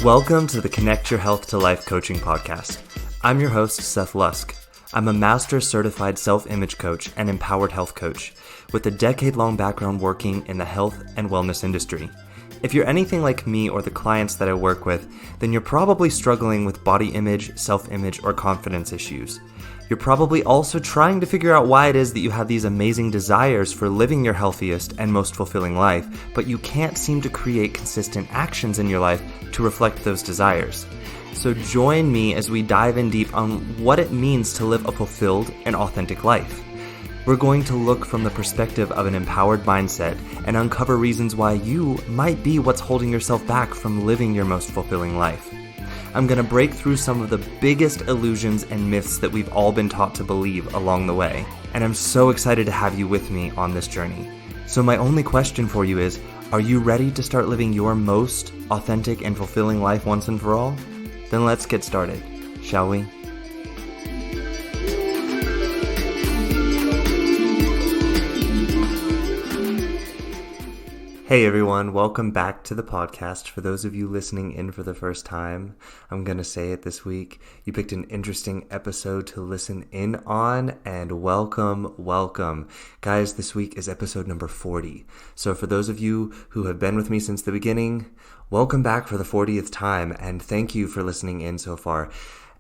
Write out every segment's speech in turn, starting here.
Welcome to the Connect Your Health to Life coaching podcast. I'm your host, Seth Lusk. I'm a master certified self-image coach and empowered health coach with a decade-long background working in the health and wellness industry. If you're anything like me or the clients that I work with, then you're probably struggling with body image, self-image, or confidence issues. You're probably also trying to figure out why it is that you have these amazing desires for living your healthiest and most fulfilling life, but you can't seem to create consistent actions in your life to reflect those desires. So join me as we dive in deep on what it means to live a fulfilled and authentic life. We're going to look from the perspective of an empowered mindset and uncover reasons why you might be what's holding yourself back from living your most fulfilling life. I'm going to break through some of the biggest illusions and myths that we've all been taught to believe along the way. And I'm so excited to have you with me on this journey. So my only question for you is, are you ready to start living your most authentic and fulfilling life once and for all? Then let's get started, shall we? Hey everyone, welcome back to the podcast. For those of you listening in for the first time, I'm going to say it this week. You picked an interesting episode to listen in on, and welcome. Guys, this week is episode number 40. So for those of you who have been with me since the beginning, welcome back for the 40th time, and thank you for listening in so far.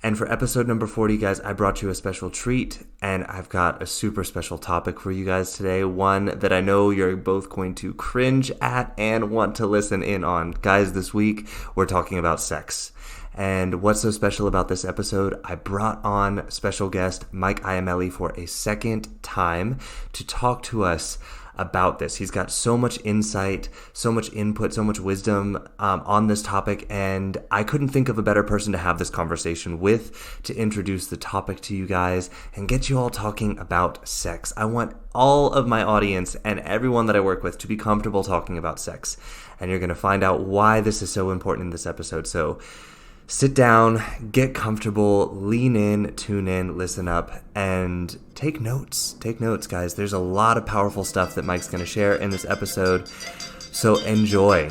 And for episode number 40, guys, I brought you a special treat, and I've got a super special topic for you guys today, one that I know you're both going to cringe at and want to listen in on. Guys, this week, we're talking about sex. And what's so special about this episode? I brought on special guest Mike Iamele for a second time to talk to us about this. He's got so much insight, so much input, so much wisdom on this topic, and I couldn't think of a better person to have this conversation with to introduce the topic to you guys and get you all talking about sex. I want all of my audience and everyone that I work with to be comfortable talking about sex, and you're going to find out why this is so important in this episode. So sit down, get comfortable, lean in, tune in, listen up, and take notes. Take notes, guys. There's a lot of powerful stuff that Mike's going to share in this episode, so enjoy.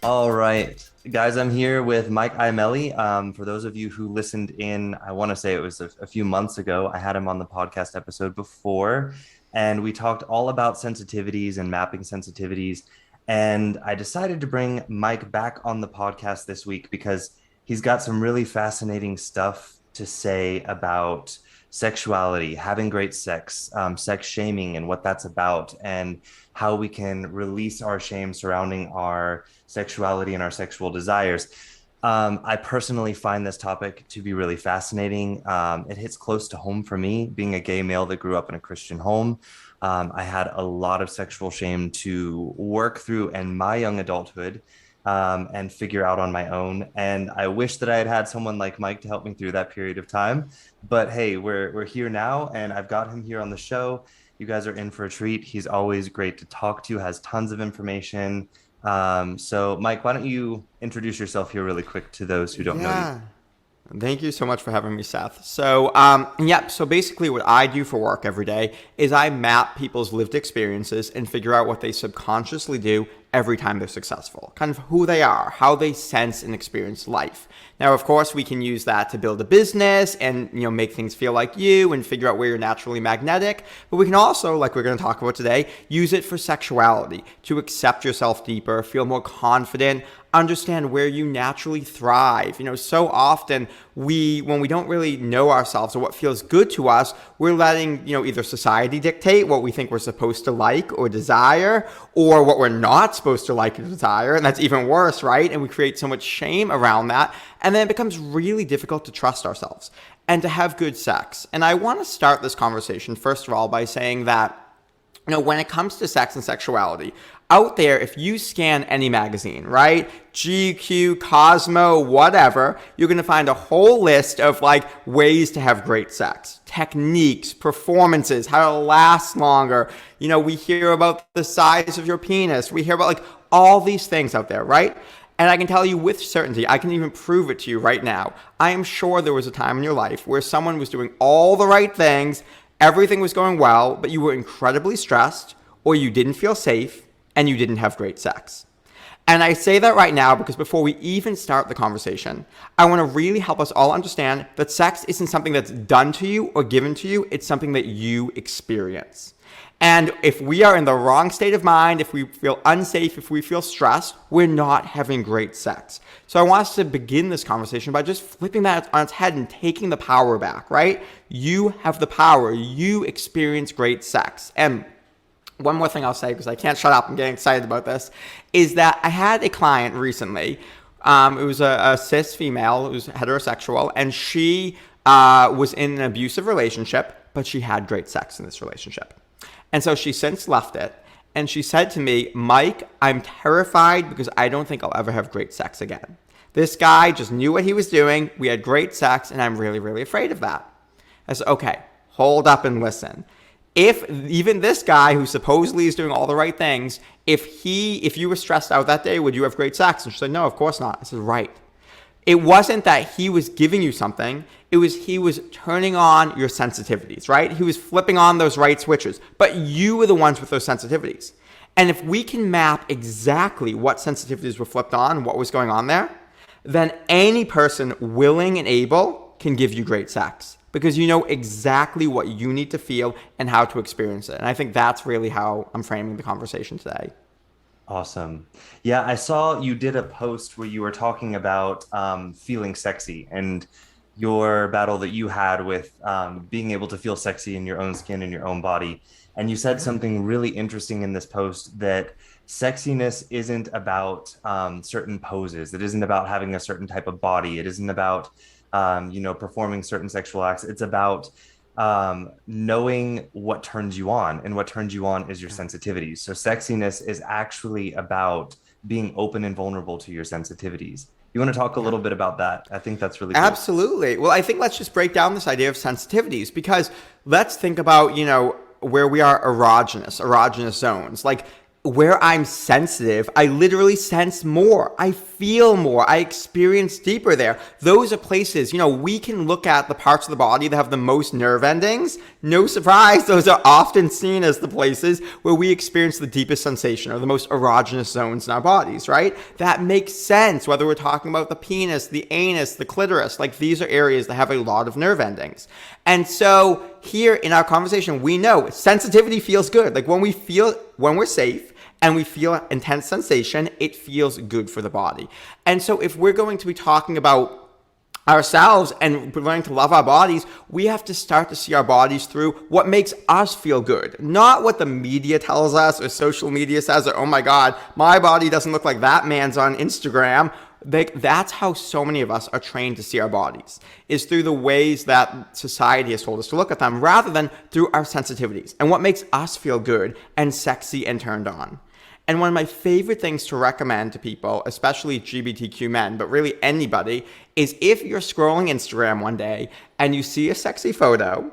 All right, guys, I'm here with Mike Iamele. For those of you who listened in, I want to say it was a few months ago, I had him on the podcast episode before, and we talked all about sensitivities and mapping sensitivities. And I decided to bring Mike back on the podcast this week because he's got some really fascinating stuff to say about sexuality, having great sex, sex shaming and what that's about, and how we can release our shame surrounding our sexuality and our sexual desires. I personally find this topic to be really fascinating. It hits close to home for me, being a gay male that grew up in a Christian home. I had a lot of sexual shame to work through in my young adulthood and figure out on my own. And I wish that I had had someone like Mike to help me through that period of time. But hey, we're here now, and I've got him here on the show. You guys are in for a treat. He's always great to talk to, has tons of information. So Mike, why don't you introduce yourself here really quick to those who don't know you? Thank you so much for having me, Seth. So, so basically what I do for work every day is I map people's lived experiences and figure out what they subconsciously do every time they're successful, kind of who they are, how they sense and experience life. Now, of course, we can use that to build a business and, make things feel like you and figure out where you're naturally magnetic. But we can also, like we're going to talk about today, use it for sexuality, to accept yourself deeper, feel more confident, understand where you naturally thrive. So often when we don't really know ourselves or what feels good to us, we're letting, either society dictate what we think we're supposed to like or desire, or what we're not supposed to like or desire. And that's even worse, right? And we create so much shame around that. And then it becomes really difficult to trust ourselves and to have good sex. And I want to start this conversation, first of all, by saying that, when it comes to sex and sexuality, out there, if you scan any magazine, right? GQ, Cosmo, whatever, you're going to find a whole list of ways to have great sex, techniques, performances, how to last longer. We hear about the size of your penis. We hear about all these things out there, right? And I can tell you with certainty, I can even prove it to you right now. I am sure there was a time in your life where someone was doing all the right things, everything was going well, but you were incredibly stressed, or you didn't feel safe, and you didn't have great sex. And I say that right now because before we even start the conversation, I want to really help us all understand that sex isn't something that's done to you or given to you. It's something that you experience. And if we are in the wrong state of mind, if we feel unsafe, if we feel stressed, we're not having great sex. So I want us to begin this conversation by just flipping that on its head and taking the power back, right? You have the power. You experience great sex. And one more thing I'll say, because I can't shut up, I'm getting excited about this, is that I had a client recently. It was a cis female, it was heterosexual, and she was in an abusive relationship, but she had great sex in this relationship. And so she since left it, and she said to me, Mike, I'm terrified because I don't think I'll ever have great sex again. This guy just knew what he was doing, we had great sex, and I'm really, really afraid of that. I said, okay, hold up and listen. If even this guy who supposedly is doing all the right things, if you were stressed out that day, would you have great sex? And she said, no, of course not. I said, right. It wasn't that he was giving you something. It was he was turning on your sensitivities, right? He was flipping on those right switches. But you were the ones with those sensitivities. And if we can map exactly what sensitivities were flipped on, what was going on there, then any person willing and able can give you great sex. Because you know exactly what you need to feel and how to experience it. And I think that's really how I'm framing the conversation today. Awesome. Yeah, I saw you did a post where you were talking about feeling sexy and your battle that you had with being able to feel sexy in your own skin and your own body. And you said something really interesting in this post, that sexiness isn't about certain poses. It isn't about having a certain type of body. It isn't about performing certain sexual acts. It's about knowing what turns you on, and what turns you on is your sensitivities. So sexiness is actually about being open and vulnerable to your sensitivities. You want to talk a little bit about that? I think that's really cool. Absolutely. Well, I think let's just break down this idea of sensitivities, because let's think about, where we are erogenous zones. Like, where I'm sensitive, I literally sense more. I feel more. I experience deeper there. Those are places, we can look at the parts of the body that have the most nerve endings. No surprise, those are often seen as the places where we experience the deepest sensation, or the most erogenous zones in our bodies, right? That makes sense, whether we're talking about the penis, the anus, the clitoris. Like, these are areas that have a lot of nerve endings. And so here in our conversation, we know sensitivity feels good. Like, when we're safe, and we feel intense sensation, it feels good for the body. And so if we're going to be talking about ourselves and we're learning to love our bodies, we have to start to see our bodies through what makes us feel good. Not what the media tells us or social media says, or, oh my God, my body doesn't look like that man's on Instagram. That's how so many of us are trained to see our bodies, is through the ways that society has told us to look at them, rather than through our sensitivities and what makes us feel good and sexy and turned on. And one of my favorite things to recommend to people, especially LGBTQ men, but really anybody, is if you're scrolling Instagram one day and you see a sexy photo,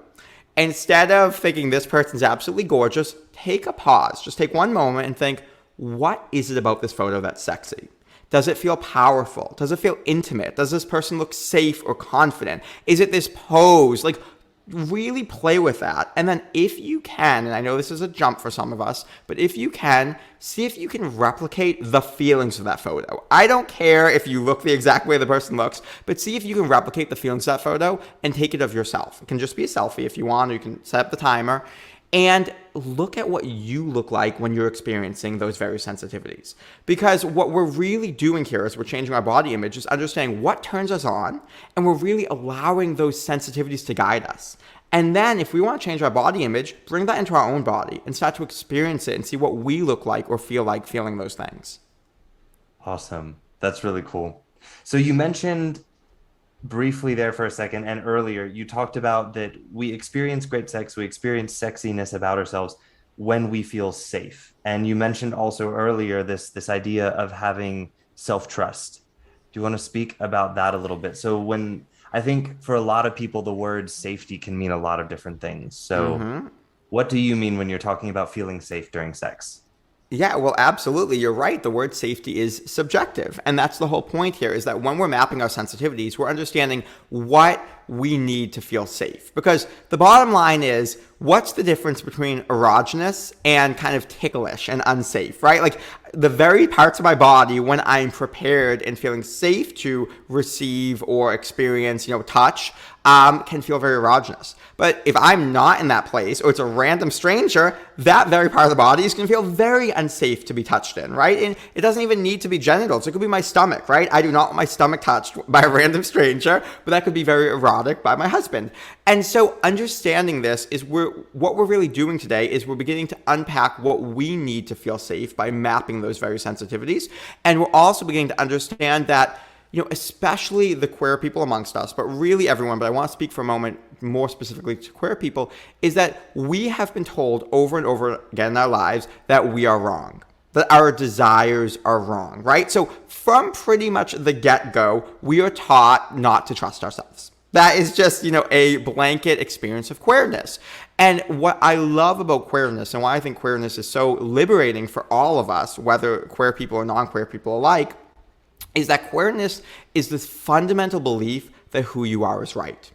instead of thinking this person's absolutely gorgeous, take a pause. Just take one moment and think, what is it about this photo that's sexy? Does it feel powerful? Does it feel intimate? Does this person look safe or confident? Is it this pose? Like, really play with that. And then if you can, and I know this is a jump for some of us, but if you can, see if you can replicate the feelings of that photo. I don't care if you look the exact way the person looks, but see if you can replicate the feelings of that photo and take it of yourself. It can just be a selfie if you want, or you can set up the timer. And look at what you look like when you're experiencing those very sensitivities. Because what we're really doing here is we're changing our body image, is understanding what turns us on, and we're really allowing those sensitivities to guide us. And then if we want to change our body image, bring that into our own body and start to experience it and see what we look like or feel like feeling those things. Awesome. That's really cool. So you mentioned briefly there for a second, and earlier you talked about that we experience great sex, we experience sexiness about ourselves when we feel safe. And you mentioned also earlier this idea of having self-trust. Do you want to speak about that a little bit? So when I think for a lot of people, the word safety can mean a lot of different things. So what do you mean when you're talking about feeling safe during sex? Yeah, well, absolutely. You're right. The word safety is subjective. And that's the whole point here, is that when we're mapping our sensitivities, we're understanding what we need to feel safe. Because the bottom line is, what's the difference between erogenous and kind of ticklish and unsafe, right? Like the very parts of my body when I'm prepared and feeling safe to receive or experience, touch, can feel very erogenous. But if I'm not in that place, or it's a random stranger, that very part of the body is going to feel very unsafe to be touched in, right? And it doesn't even need to be genitals. It could be my stomach, right? I do not want my stomach touched by a random stranger, but that could be very erotic by my husband. And so understanding this is what we're really doing today is we're beginning to unpack what we need to feel safe by mapping those very sensitivities. And we're also beginning to understand that, especially the queer people amongst us, but really everyone, but I want to speak for a moment more specifically to queer people, is that we have been told over and over again in our lives that we are wrong, that our desires are wrong, right? So from pretty much the get-go, we are taught not to trust ourselves. That is just, a blanket experience of queerness. And what I love about queerness and why I think queerness is so liberating for all of us, whether queer people or non-queer people alike, is that queerness is this fundamental belief that who you are is right.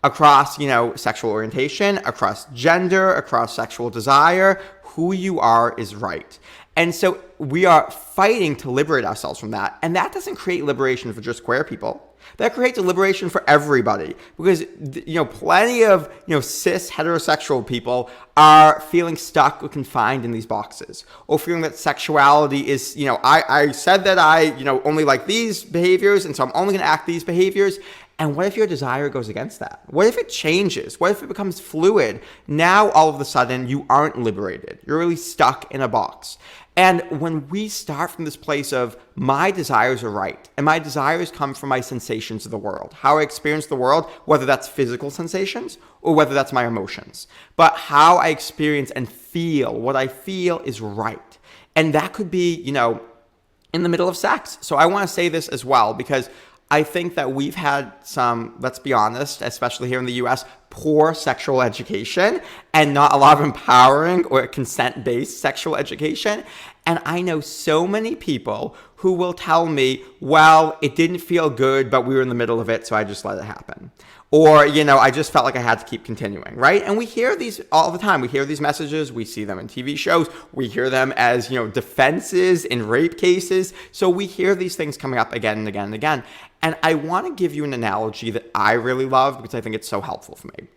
Across, sexual orientation, across gender, across sexual desire, who you are is right. And so we are fighting to liberate ourselves from that. And that doesn't create liberation for just queer people. That creates a liberation for everybody, because plenty of cis heterosexual people are feeling stuck or confined in these boxes, or feeling that sexuality is I said that I only like these behaviors, and so I'm only going to act these behaviors. And what if your desire goes against that? What if it changes? What if it becomes fluid? Now all of a sudden you aren't liberated. You're really stuck in a box. And when we start from this place of my desires are right, and my desires come from my sensations of the world, how I experience the world, whether that's physical sensations or whether that's my emotions, but how I experience and feel, what I feel is right. And that could be, in the middle of sex. So I want to say this as well, because I think that we've had some, let's be honest, especially here in the US, poor sexual education and not a lot of empowering or consent-based sexual education. And I know so many people who will tell me, well, it didn't feel good, but we were in the middle of it, so I just let it happen. Or, I just felt like I had to keep continuing, right? And we hear these all the time. We hear these messages. We see them in TV shows. We hear them as, defenses in rape cases. So we hear these things coming up again and again and again. And I want to give you an analogy that I really love because I think it's so helpful for me.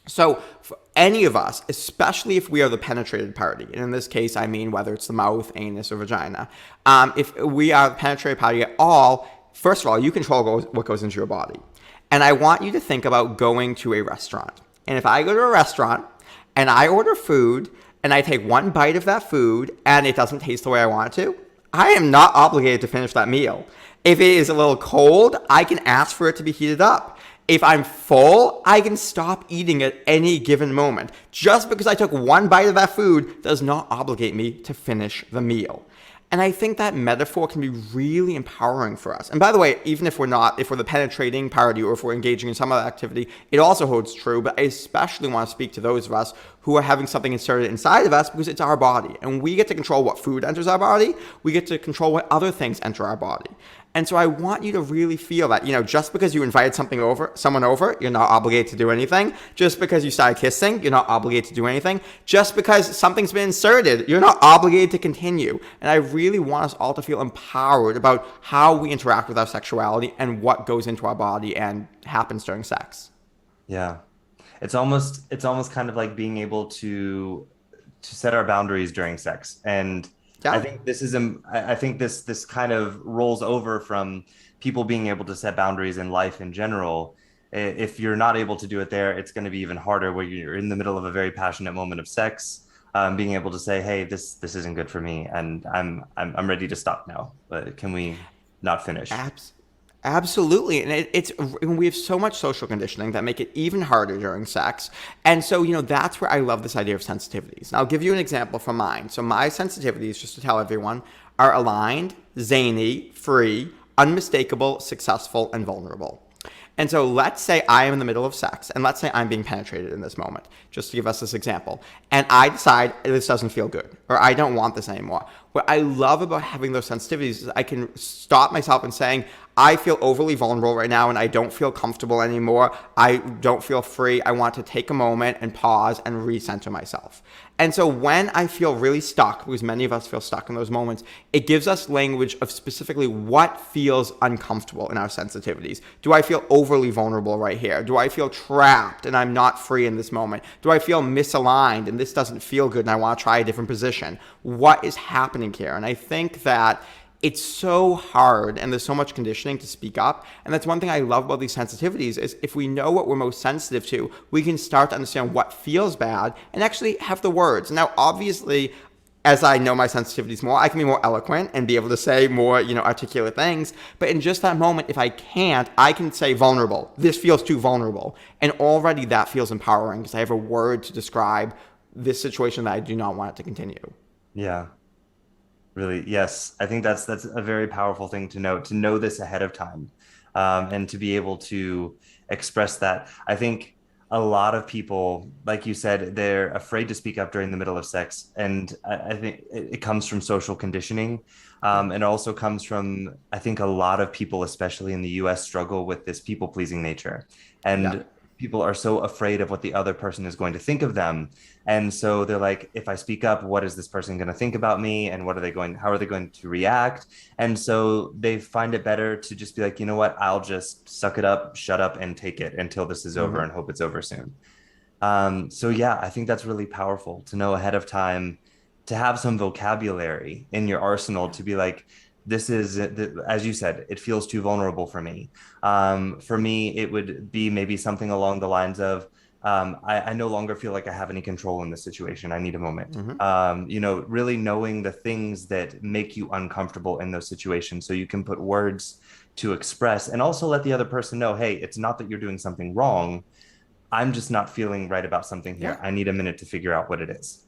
So for any of us, especially if we are the penetrated party, and in this case, I mean whether it's the mouth, anus, or vagina, if we are the penetrated party at all, first of all, you control what goes into your body. And I want you to think about going to a restaurant. And if I go to a restaurant and I order food and I take one bite of that food and it doesn't taste the way I want it to, I am not obligated to finish that meal. If it is a little cold, I can ask for it to be heated up. If I'm full, I can stop eating at any given moment. Just because I took one bite of that food does not obligate me to finish the meal. And I think that metaphor can be really empowering for us. And by the way, even if we're the penetrating party or if we're engaging in some other activity, it also holds true. But I especially want to speak to those of us who are having something inserted inside of us because it's our body. And we get to control what food enters our body. We get to control what other things enter our body. And so I want you to really feel that, just because you invited someone over, you're not obligated to do anything. Just because you started kissing, you're not obligated to do anything. Just because something's been inserted, you're not obligated to continue. And I really want us all to feel empowered about how we interact with our sexuality and what goes into our body and happens during sex. Yeah. It's almost kind of like being able to set our boundaries during sex. And yeah. I think this kind of rolls over from people being able to set boundaries in life in general. If you're not able to do it there, it's going to be even harder where you're in the middle of a very passionate moment of sex, being able to say, hey, this isn't good for me, and I'm ready to stop now. But can we not finish? Absolutely. And we have so much social conditioning that make it even harder during sex. And so, that's where I love this idea of sensitivities. And I'll give you an example from mine. So my sensitivities, just to tell everyone, are aligned, zany, free, unmistakable, successful, and vulnerable. And so let's say I am in the middle of sex, and let's say I'm being penetrated in this moment, just to give us this example, and I decide this doesn't feel good, or I don't want this anymore. What I love about having those sensitivities is I can stop myself and saying, I feel overly vulnerable right now and I don't feel comfortable anymore. I don't feel free. I want to take a moment and pause and recenter myself. And so when I feel really stuck, because many of us feel stuck in those moments, it gives us language of specifically what feels uncomfortable in our sensitivities. Do I feel overly vulnerable right here? Do I feel trapped and I'm not free in this moment? Do I feel misaligned and this doesn't feel good and I want to try a different position? What is happening here? And I think that it's so hard and there's so much conditioning to speak up. And that's one thing I love about these sensitivities is if we know what we're most sensitive to, we can start to understand what feels bad and actually have the words. Now, obviously, as I know my sensitivities more, I can be more eloquent and be able to say more, articulate things. But in just that moment, if I can't, I can say vulnerable. This feels too vulnerable. And already that feels empowering because I have a word to describe this situation that I do not want it to continue. Yeah. Really, yes. I think that's a very powerful thing to know this ahead of time, and to be able to express that. I think a lot of people, like you said, they're afraid to speak up during the middle of sex, and I think it comes from social conditioning, and also comes from, I think a lot of people, especially in the U.S., struggle with this people-pleasing nature, Yeah. and people are so afraid of what the other person is going to think of them. And so they're like, if I speak up, what is this person going to think about me? And how are they going to react? And so they find it better to just be like, you know what, I'll just suck it up, shut up, and take it until this is over Mm-hmm. and hope it's over soon. So yeah, I think that's really powerful to know ahead of time, to have some vocabulary in your arsenal to be like, this is, as you said, it feels too vulnerable for me. For me, it would be maybe something along the lines of, I no longer feel like I have any control in this situation. I need a moment. Mm-hmm. Really knowing the things that make you uncomfortable in those situations so you can put words to express and also let the other person know, hey, it's not that you're doing something wrong. I'm just not feeling right about something Yeah. here. I need a minute to figure out what it is.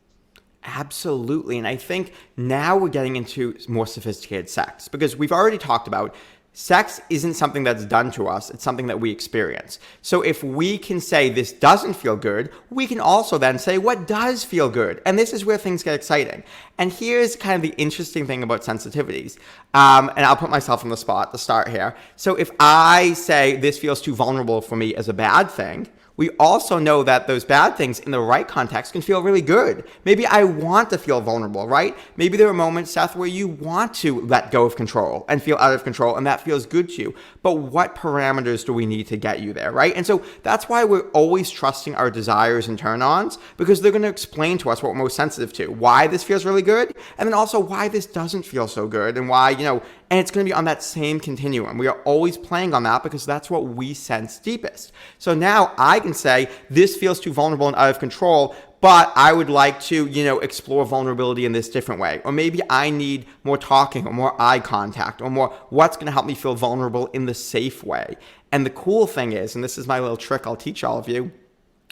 Absolutely. And I think now we're getting into more sophisticated sex because we've already talked about sex isn't something that's done to us. It's something that we experience. So if we can say this doesn't feel good, we can also then say what does feel good. And this is where things get exciting. And here's kind of the interesting thing about sensitivities. And I'll put myself on the spot to start here. So if I say this feels too vulnerable for me as a bad thing, we also know that those bad things in the right context can feel really good. Maybe I want to feel vulnerable, right? Maybe there are moments, Seth, where you want to let go of control and feel out of control, and that feels good to you. But what parameters do we need to get you there, right? And so that's why we're always trusting our desires and turn-ons, because they're going to explain to us what we're most sensitive to, why this feels really good, and then also why this doesn't feel so good, and why, and it's going to be on that same continuum. We are always playing on that because that's what we sense deepest. So now I can say, this feels too vulnerable and out of control, but I would like to, explore vulnerability in this different way. Or maybe I need more talking or more eye contact or more what's going to help me feel vulnerable in the safe way. And the cool thing is, and this is my little trick I'll teach all of you,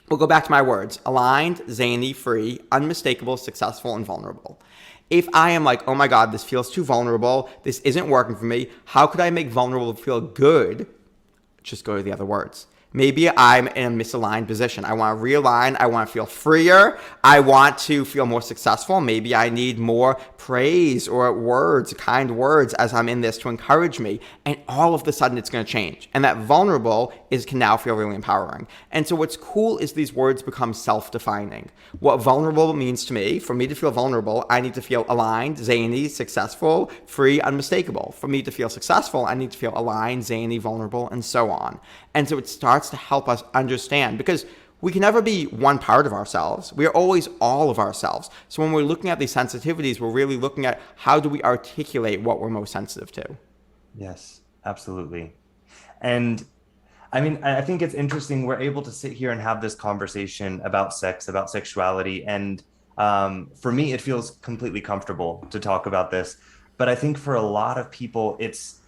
we'll go back to my words: aligned, zany, free, unmistakable, successful, and vulnerable. If I am like, oh my God, this feels too vulnerable, this isn't working for me, how could I make vulnerable feel good? Just go to the other words. Maybe I'm in a misaligned position. I want to realign. I want to feel freer. I want to feel more successful. Maybe I need more praise or words, kind words as I'm in this to encourage me. And all of a sudden it's going to change. And that vulnerable can now feel really empowering. And so what's cool is these words become self-defining. What vulnerable means to me, for me to feel vulnerable, I need to feel aligned, zany, successful, free, unmistakable. For me to feel successful, I need to feel aligned, zany, vulnerable, and so on. And so it starts to help us understand, because we can never be one part of ourselves. We are always all of ourselves. So when we're looking at these sensitivities, we're really looking at how do we articulate what we're most sensitive to. Yes, absolutely. And I mean, I think it's interesting. We're able to sit here and have this conversation about sex, about sexuality. And for me, it feels completely comfortable to talk about this. But I think for a lot of people, it's,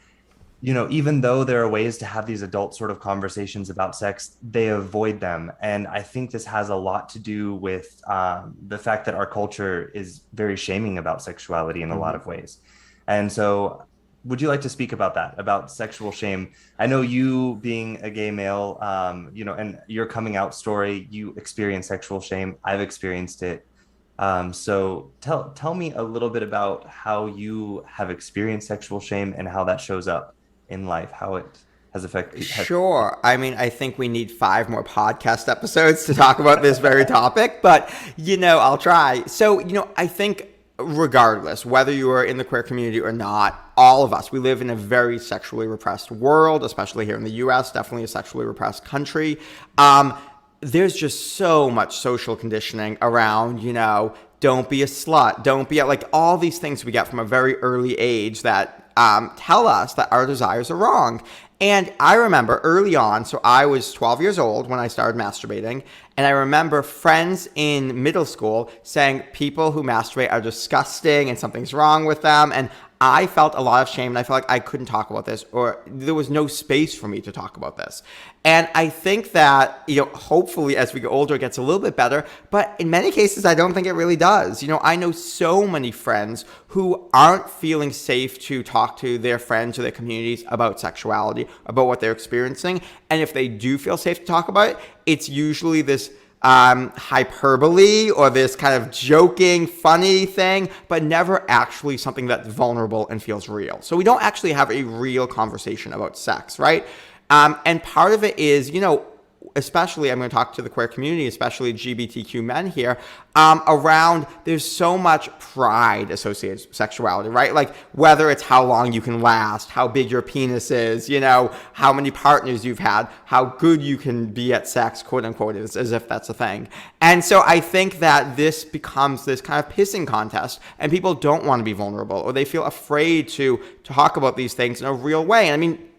even though there are ways to have these adult sort of conversations about sex, they avoid them. And I think this has a lot to do with the fact that our culture is very shaming about sexuality in a lot of ways. And so would you like to speak about that, about sexual shame? I know you being a gay male, and your coming out story, you experience sexual shame. I've experienced it. So tell me a little bit about how you have experienced sexual shame and how that shows up in life, how it has affected. Sure. I mean, I think we need 5 more podcast episodes to talk about this very topic, but I'll try. So, I think regardless, whether you are in the queer community or not, all of us, we live in a very sexually repressed world, especially here in the US, definitely a sexually repressed country. There's just so much social conditioning around, don't be a slut, don't be like all these things we get from a very early age that tell us that our desires are wrong. And I remember early on, so I was 12 years old when I started masturbating, and I remember friends in middle school saying people who masturbate are disgusting and something's wrong with them. And I felt a lot of shame, and I felt like I couldn't talk about this, or there was no space for me to talk about this. And I think that, hopefully as we get older, it gets a little bit better. But in many cases, I don't think it really does. I know so many friends who aren't feeling safe to talk to their friends or their communities about sexuality, about what they're experiencing. And if they do feel safe to talk about it, it's usually this hyperbole or this kind of joking, funny thing, but never actually something that's vulnerable and feels real. So we don't actually have a real conversation about sex, right? And part of it is, especially I'm going to talk to the queer community, especially LGBTQ men here, around there's so much pride associated with sexuality, right? Like whether it's how long you can last, how big your penis is, how many partners you've had, how good you can be at sex, quote unquote, as if that's a thing. And so I think that this becomes this kind of pissing contest, and people don't want to be vulnerable, or they feel afraid to talk about these things in a real way. And I mean,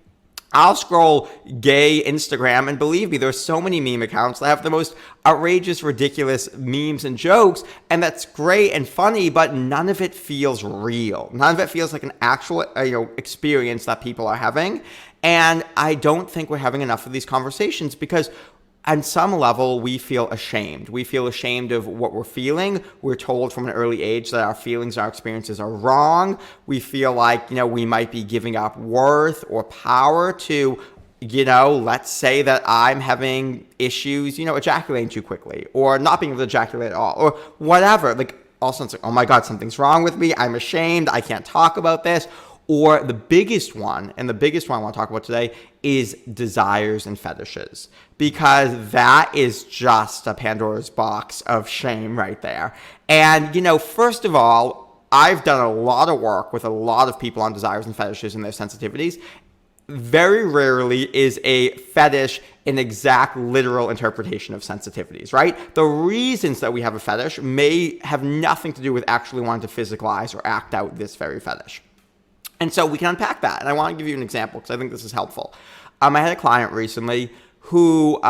I'll scroll gay Instagram, and believe me, there's so many meme accounts that have the most outrageous, ridiculous memes and jokes, and that's great and funny, but none of it feels real. None of it feels like an actual experience that people are having. And I don't think we're having enough of these conversations because on some level, we feel ashamed. We feel ashamed of what we're feeling. We're told from an early age that our feelings, our experiences are wrong. We feel like, we might be giving up worth or power to, let's say that I'm having issues, ejaculating too quickly or not being able to ejaculate at all or whatever. Like, also, it's like, oh my God, something's wrong with me. I'm ashamed. I can't talk about this. Or the biggest one, and the biggest one I want to talk about today, is desires and fetishes, because that is just a Pandora's box of shame right there. And, first of all, I've done a lot of work with a lot of people on desires and fetishes and their sensitivities. Very rarely is a fetish an exact literal interpretation of sensitivities, right? The reasons that we have a fetish may have nothing to do with actually wanting to physicalize or act out this very fetish. And so we can unpack that. And I want to give you an example because I think this is helpful. I had a client recently who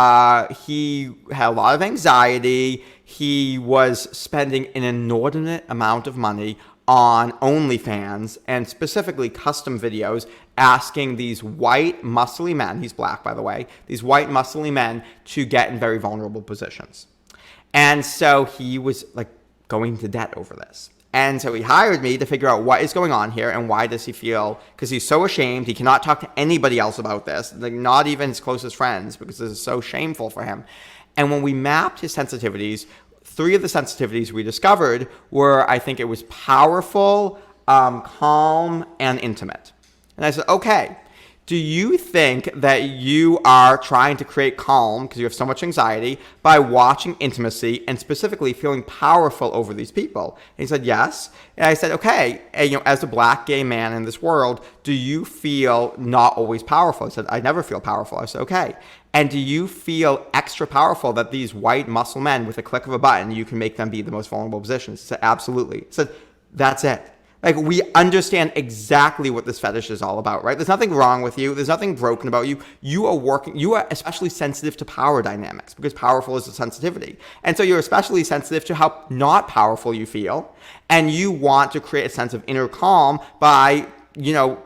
he had a lot of anxiety. He was spending an inordinate amount of money on OnlyFans and specifically custom videos asking these white, muscly men, he's black by the way, these white, muscly men to get in very vulnerable positions. And so he was like going to debt over this. And so he hired me to figure out what is going on here and why does he feel, because he's so ashamed, he cannot talk to anybody else about this, like not even his closest friends, because this is so shameful for him. And when we mapped his sensitivities, 3 of the sensitivities we discovered were, I think it was powerful, calm, and intimate. And I said, okay, do you think that you are trying to create calm because you have so much anxiety by watching intimacy and specifically feeling powerful over these people? And he said, yes. And I said, okay, and, as a black gay man in this world, do you feel not always powerful? He said, I never feel powerful. I said, okay. And do you feel extra powerful that these white muscle men, with a click of a button, you can make them be the most vulnerable positions? He said, absolutely. He said, that's it. Like, we understand exactly what this fetish is all about, right? There's nothing wrong with you. There's nothing broken about you. You are especially sensitive to power dynamics because powerful is a sensitivity. And so you're especially sensitive to how not powerful you feel. And you want to create a sense of inner calm by,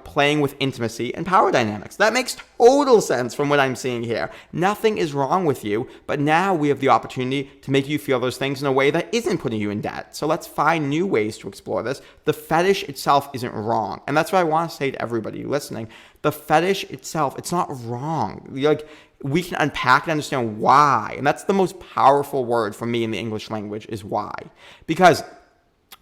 playing with intimacy and power dynamics. That makes total sense from what I'm seeing here. Nothing is wrong with you, but now we have the opportunity to make you feel those things in a way that isn't putting you in debt. So let's find new ways to explore this. The fetish itself isn't wrong. And that's what I want to say to everybody listening. The fetish itself, it's not wrong. Like, we can unpack and understand why. And that's the most powerful word for me in the English language is why. Because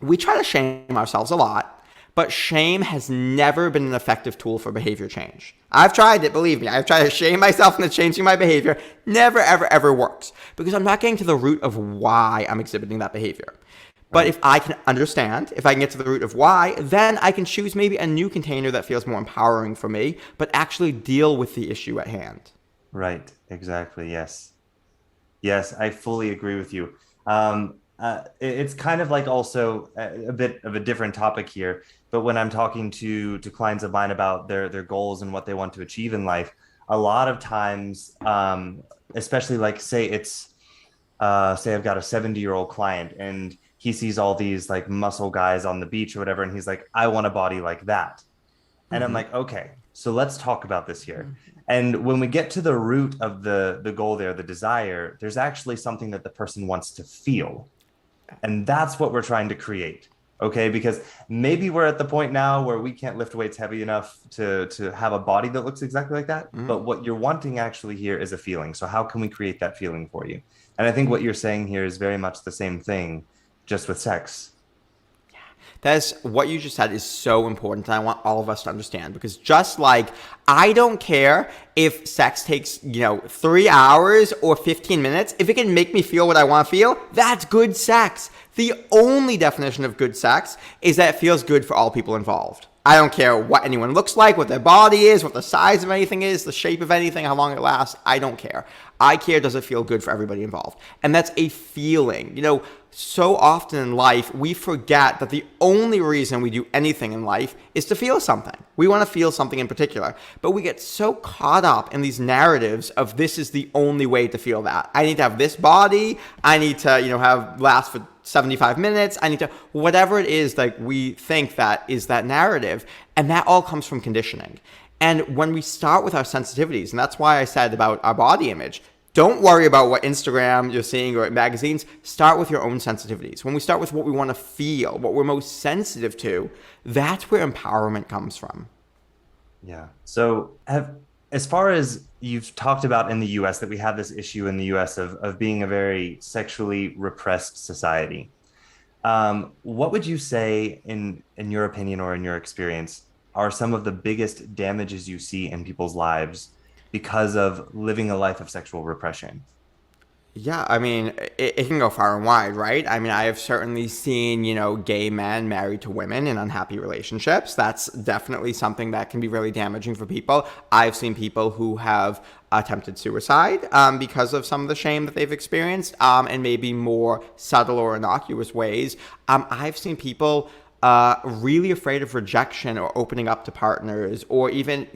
we try to shame ourselves a lot, but shame has never been an effective tool for behavior change. I've tried it, believe me. I've tried to shame myself into changing my behavior. Never, ever, ever works because I'm not getting to the root of why I'm exhibiting that behavior. But if I can understand, if I can get to the root of why, then I can choose maybe a new container that feels more empowering for me, but actually deal with the issue at hand. Right. Exactly. Yes. Yes, I fully agree with you. It's kind of like also a bit of a different topic here, but when I'm talking to clients of mine about their goals and what they want to achieve in life, a lot of times, especially like say I've got a 70-year-old client and he sees all these like muscle guys on the beach or whatever, and he's like, I want a body like that. And I'm Mm-hmm. like, okay, so let's talk about this here. And when we get to the root of the goal there, the desire, there's actually something that the person wants to feel. And that's what we're trying to create. Okay, because maybe we're at the point now where we can't lift weights heavy enough to have a body that looks exactly like that. Mm-hmm. But what you're wanting actually here is a feeling. So how can we create that feeling for you? And I think what you're saying here is very much the same thing, just with sex. That's what you just said is so important. And I want all of us to understand because just like I don't care if sex takes, 3 hours or 15 minutes, if it can make me feel what I want to feel, that's good sex. The only definition of good sex is that it feels good for all people involved. I don't care what anyone looks like, what their body is, what the size of anything is, the shape of anything, how long it lasts. I don't care. I care, does it feel good for everybody involved? And that's a feeling. So often in life, we forget that the only reason we do anything in life is to feel something. We want to feel something in particular, but we get so caught up in these narratives of this is the only way to feel that. I need to have this body. I need to, have last for 75 minutes. I need to, whatever it is, like we think that is that narrative. And that all comes from conditioning. And when we start with our sensitivities, and that's why I said about our body image, don't worry about what Instagram you're seeing or magazines. Start with your own sensitivities. When we start with what we want to feel, what we're most sensitive to, that's where empowerment comes from. Yeah. So as far as you've talked about in the US, that we have this issue in the US of being a very sexually repressed society. What would you say in your opinion or in your experience are some of the biggest damages you see in people's lives because of living a life of sexual repression? Yeah, I mean, it can go far and wide, right? I mean, I have certainly seen, gay men married to women in unhappy relationships. That's definitely something that can be really damaging for people. I've seen people who have attempted suicide because of some of the shame that they've experienced and maybe more subtle or innocuous ways. I've seen people really afraid of rejection or opening up to partners or even,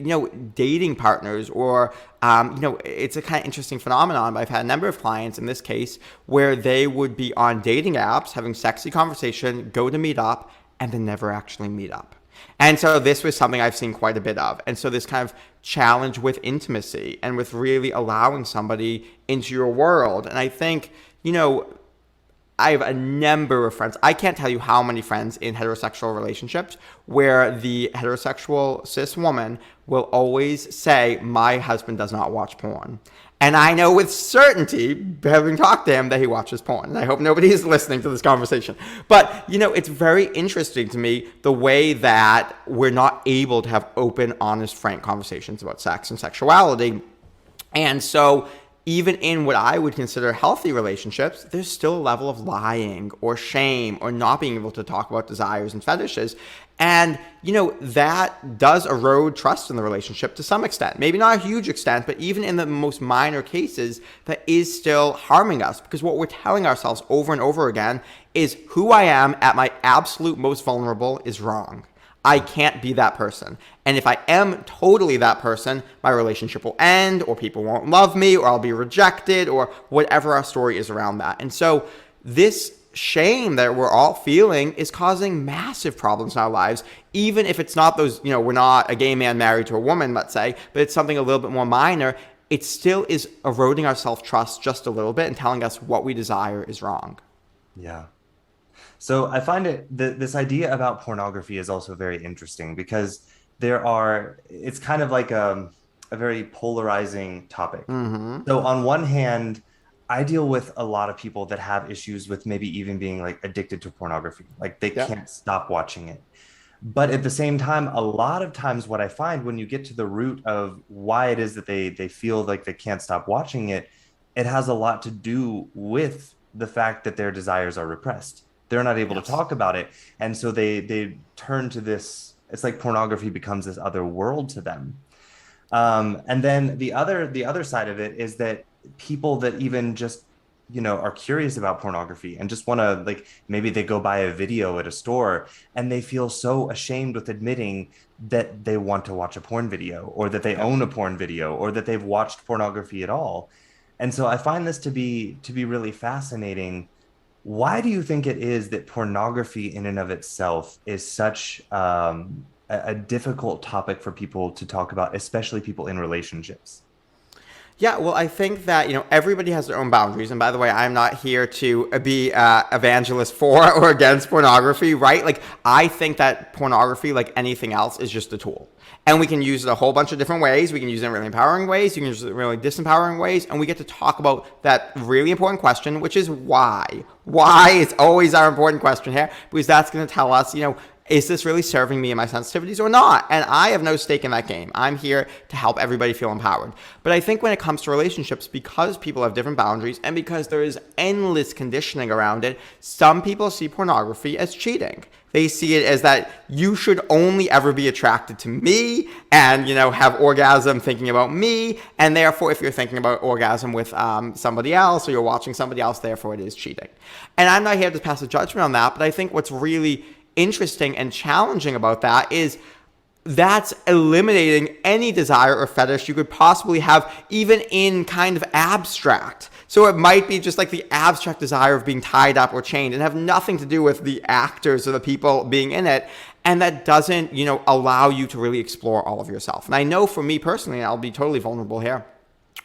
dating partners or, it's a kind of interesting phenomenon. I've had a number of clients in this case where they would be on dating apps, having sexy conversation, go to meet up, and then never actually meet up. And so this was something I've seen quite a bit of. And so this kind of challenge with intimacy and with really allowing somebody into your world. And I think, I have a number of friends. I can't tell you how many friends in heterosexual relationships where the heterosexual cis woman will always say, my husband does not watch porn. And I know with certainty, having talked to him, that he watches porn. And I hope nobody is listening to this conversation. But, it's very interesting to me the way that we're not able to have open, honest, frank conversations about sex and sexuality. And so even in what I would consider healthy relationships, there's still a level of lying or shame or not being able to talk about desires and fetishes. And, that does erode trust in the relationship to some extent. Maybe not a huge extent, but even in the most minor cases, that is still harming us because what we're telling ourselves over and over again is who I am at my absolute most vulnerable is wrong. I can't be that person. And if I am totally that person, my relationship will end, or people won't love me, or I'll be rejected, or whatever our story is around that. And so this shame that we're all feeling is causing massive problems in our lives, even if it's not those, we're not a gay man married to a woman, let's say, but it's something a little bit more minor. It still is eroding our self-trust just a little bit and telling us what we desire is wrong. Yeah. So I find this idea about pornography is also very interesting because it's kind of like a very polarizing topic. So on one hand, I deal with a lot of people that have issues with maybe even being like addicted to pornography, like they Yeah. can't stop watching it. But at the same time, a lot of times what I find when you get to the root of why it is that they feel like they can't stop watching it, it has a lot to do with the fact that their desires are repressed. They're not able to Yes. talk about it. And so they turn to this, it's like pornography becomes this other world to them. And then the other side of it is that people that even just are curious about pornography and just want to, like, maybe they go buy a video at a store and they feel so ashamed with admitting that they want to watch a porn video or that they Yep. own a porn video or that they've watched pornography at all. And so I find this to be really fascinating. Why do you think it is that pornography in and of itself is such a difficult topic for people to talk about, especially people in relationships? Yeah, well, I think that, everybody has their own boundaries. And by the way, I'm not here to be evangelist for or against pornography, right? Like, I think that pornography, like anything else, is just a tool. And we can use it a whole bunch of different ways. We can use it in really empowering ways. You can use it in really disempowering ways. And we get to talk about that really important question, which is why. Why is always our important question here, because that's going to tell us, is this really serving me and my sensitivities or not? And I have no stake in that game. I'm here to help everybody feel empowered. But I think when it comes to relationships, because people have different boundaries and because there is endless conditioning around it, some people see pornography as cheating. They see it as that you should only ever be attracted to me and, have orgasm thinking about me. And therefore, if you're thinking about orgasm with somebody else or you're watching somebody else, therefore it is cheating. And I'm not here to pass a judgment on that, but I think what's really interesting and challenging about that is that's eliminating any desire or fetish you could possibly have, even in kind of abstract. So it might be just like the abstract desire of being tied up or chained and have nothing to do with the actors or the people being in it. And that doesn't, allow you to really explore all of yourself. And I know for me personally, and I'll be totally vulnerable here,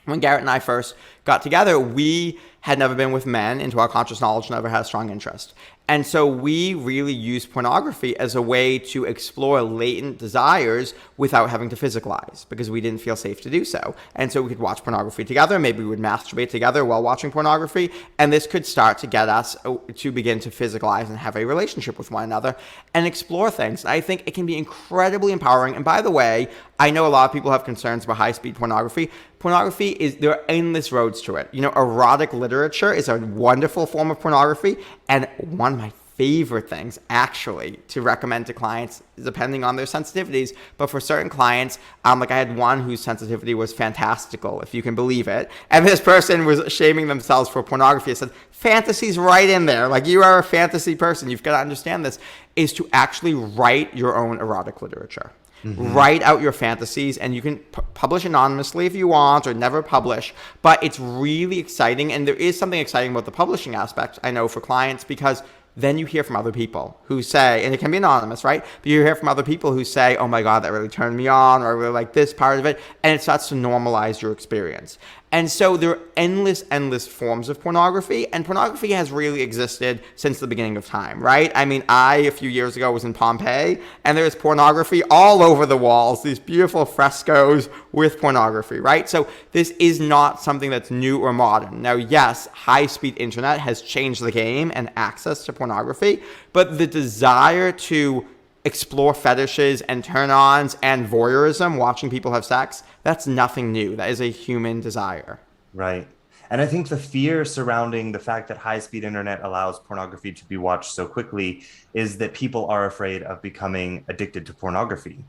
when Garrett and I first got together, we had never been with men into our conscious knowledge, never had a strong interest. And so we really used pornography as a way to explore latent desires without having to physicalize, because we didn't feel safe to do so. And so we could watch pornography together. Maybe we would masturbate together while watching pornography. And this could start to get us to begin to physicalize and have a relationship with one another and explore things. I think it can be incredibly empowering. And by the way, I know a lot of people have concerns about high-speed pornography. There are endless roads to it. Erotic literature is a wonderful form of pornography, and one of my favorite things actually to recommend to clients, depending on their sensitivities, but for certain clients, like I had one whose sensitivity was fantastical, if you can believe it, and this person was shaming themselves for pornography. I said, fantasy's right in there. Like, you are a fantasy person. You've got to understand this, is to actually write your own erotic literature. Write out your fantasies, and you can publish anonymously if you want, or never publish. But it's really exciting, and there is something exciting about the publishing aspect, I know, for clients, because then you hear from other people who say, and it can be anonymous, right? But you hear from other people who say, oh my God, that really turned me on, or I really like this part of it. And it starts to normalize your experience. And so there are endless forms of pornography, and pornography has really existed since the beginning of time, right? I mean, a few years ago, was in Pompeii, and there's pornography all over the walls, these beautiful frescoes with pornography, right? So this is not something that's new or modern. Now, yes, high-speed internet has changed the game and access to pornography, but the desire to explore fetishes and turn-ons and voyeurism, watching people have sex, that's nothing new. That is a human desire. Right. And I think the fear surrounding the fact that high-speed internet allows pornography to be watched so quickly is that people are afraid of becoming addicted to pornography,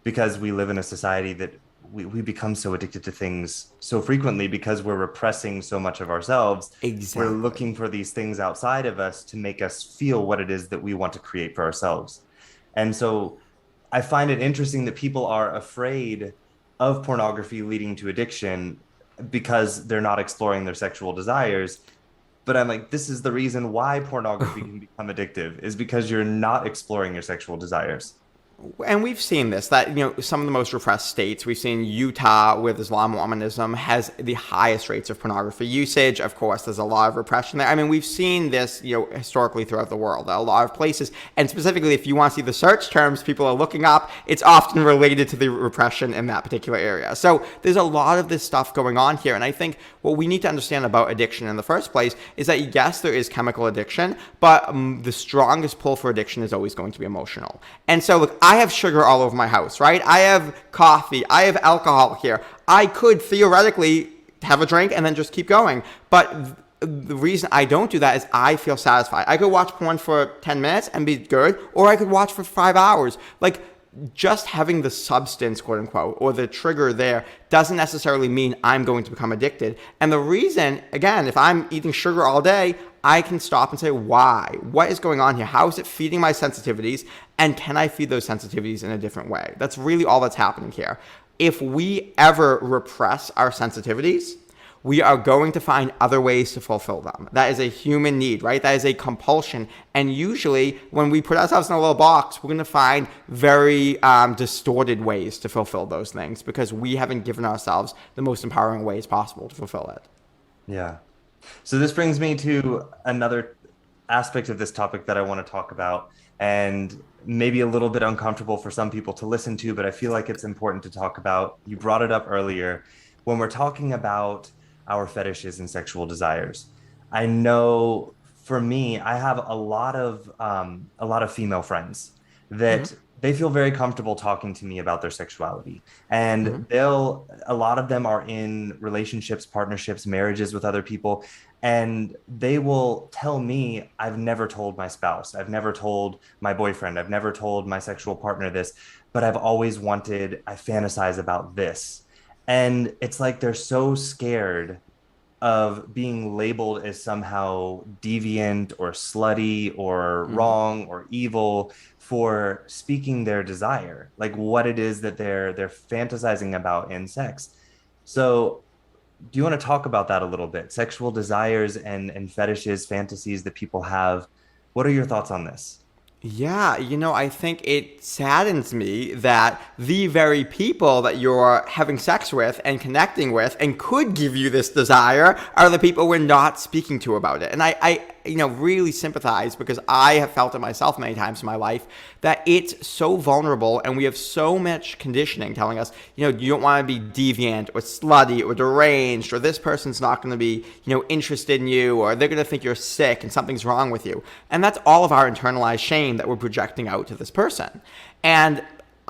because we live in a society that we become so addicted to things so frequently because we're repressing so much of ourselves. Exactly. We're looking for these things outside of us to make us feel what it is that we want to create for ourselves. And so I find it interesting that people are afraid of pornography leading to addiction because they're not exploring their sexual desires. But I'm like, this is the reason why pornography can become addictive, is because you're not exploring your sexual desires. And we've seen this, that, some of the most repressed states, we've seen Utah with Islam, Mormonism, has the highest rates of pornography usage. Of course, there's a lot of repression there. I mean, we've seen this, historically throughout the world, a lot of places. And specifically, if you want to see the search terms people are looking up, it's often related to the repression in that particular area. So there's a lot of this stuff going on here. And I think what we need to understand about addiction in the first place is that, yes, there is chemical addiction, but the strongest pull for addiction is always going to be emotional. And so, look, I have sugar all over my house, right? I have coffee. I have alcohol here. I could theoretically have a drink and then just keep going. But the reason I don't do that is I feel satisfied. I could watch porn for 10 minutes and be good, or I could watch for 5 hours. Like, just having the substance, quote unquote, or the trigger there doesn't necessarily mean I'm going to become addicted. And the reason, again, if I'm eating sugar all day, I can stop and say, why? What is going on here? How is it feeding my sensitivities? And can I feed those sensitivities in a different way? That's really all that's happening here. If we ever repress our sensitivities, we are going to find other ways to fulfill them. That is a human need, right? That is a compulsion. And usually when we put ourselves in a little box, we're going to find very distorted ways to fulfill those things because we haven't given ourselves the most empowering ways possible to fulfill it. Yeah. So this brings me to another aspect of this topic that I want to talk about, and maybe a little bit uncomfortable for some people to listen to, but I feel like it's important to talk about. You brought it up earlier. When we're talking about our fetishes and sexual desires, I know for me, I have a lot of female friends that they feel very comfortable talking to me about their sexuality, and a lot of them are in relationships, partnerships, marriages with other people, and they will tell me, I've never told my spouse, I've never told my boyfriend, I've never told my sexual partner this, but I've always I fantasize about this. And it's like they're so scared of being labeled as somehow deviant or slutty or wrong or evil for speaking their desire, like what it is that they're fantasizing about in sex. So do you want to talk about that a little bit? Sexual desires and fetishes, fantasies that people have. What are your thoughts on this? Yeah, I think it saddens me that the very people that you're having sex with and connecting with and could give you this desire are the people we're not speaking to about it. And I really sympathize because I have felt it myself many times in my life that it's so vulnerable and we have so much conditioning telling us, you don't want to be deviant or slutty or deranged, or this person's not going to be, interested in you, or they're going to think you're sick and something's wrong with you. And that's all of our internalized shame that we're projecting out to this person. And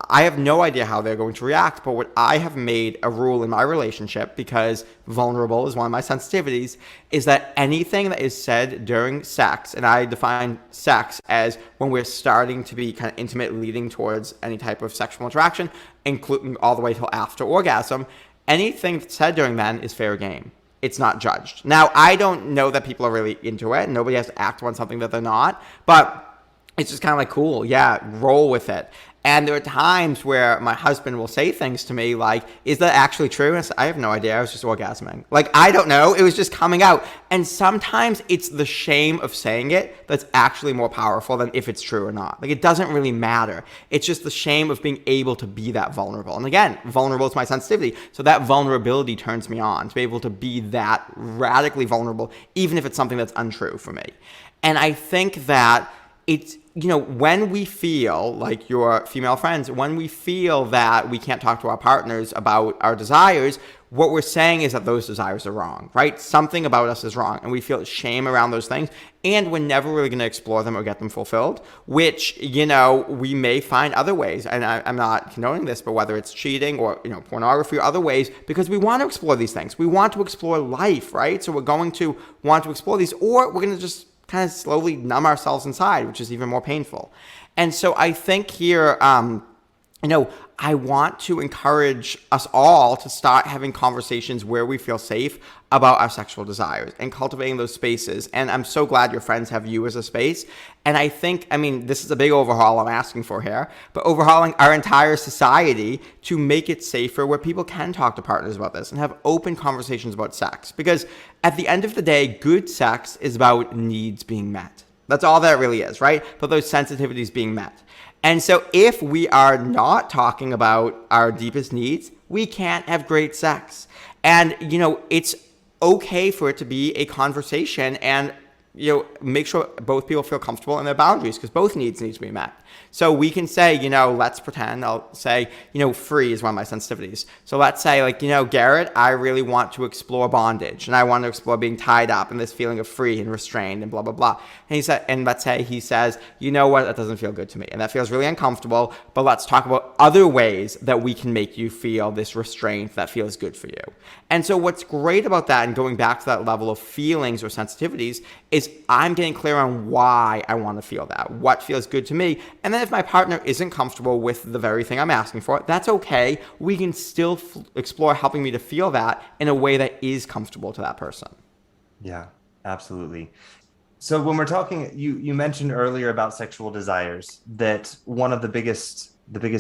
I have no idea how they're going to react, but what I have made a rule in my relationship, because vulnerable is one of my sensitivities, is that anything that is said during sex, and I define sex as when we're starting to be kind of intimate, leading towards any type of sexual interaction, including all the way till after orgasm, anything said during then is fair game. It's not judged. Now, I don't know that people are really into it. Nobody has to act on something that they're not, but it's just kind of like, cool, yeah, roll with it. And there are times where my husband will say things to me like, is that actually true? And I say, I have no idea. I was just orgasming. Like, I don't know. It was just coming out. And sometimes it's the shame of saying it that's actually more powerful than if it's true or not. Like, it doesn't really matter. It's just the shame of being able to be that vulnerable. And again, vulnerable is my sensitivity. So that vulnerability turns me on to be able to be that radically vulnerable, even if it's something that's untrue for me. And I think that it's, when we feel like your female friends, when we feel that we can't talk to our partners about our desires, what we're saying is that those desires are wrong, right? Something about us is wrong, and we feel shame around those things, and we're never really going to explore them or get them fulfilled, which, we may find other ways, and I'm not condoning this, but whether it's cheating or, pornography or other ways, because we want to explore these things. We want to explore life, right? So we're going to want to explore these, or we're going to just kind of slowly numb ourselves inside, which is even more painful. And so I think here, I want to encourage us all to start having conversations where we feel safe about our sexual desires and cultivating those spaces. And I'm so glad your friends have you as a space. And I think, this is a big overhaul I'm asking for here, but overhauling our entire society to make it safer where people can talk to partners about this and have open conversations about sex. Because at the end of the day, good sex is about needs being met. That's all that really is, right? But those sensitivities being met. And so if we are not talking about our deepest needs, we can't have great sex. And, it's okay for it to be a conversation and, make sure both people feel comfortable in their boundaries because both needs need to be met. So we can say, let's pretend, I'll say, free is one of my sensitivities. So let's say Garrett, I really want to explore bondage and I want to explore being tied up and this feeling of free and restrained and blah, blah, blah. And let's say he says, that doesn't feel good to me. And that feels really uncomfortable, but let's talk about other ways that we can make you feel this restraint that feels good for you. And so what's great about that and going back to that level of feelings or sensitivities is I'm getting clear on why I want to feel that, what feels good to me. And then if my partner isn't comfortable with the very thing I'm asking for, that's okay. We can still explore helping me to feel that in a way that is comfortable to that person. Yeah, absolutely. So when we're talking, you mentioned earlier about sexual desires, that one of the biggest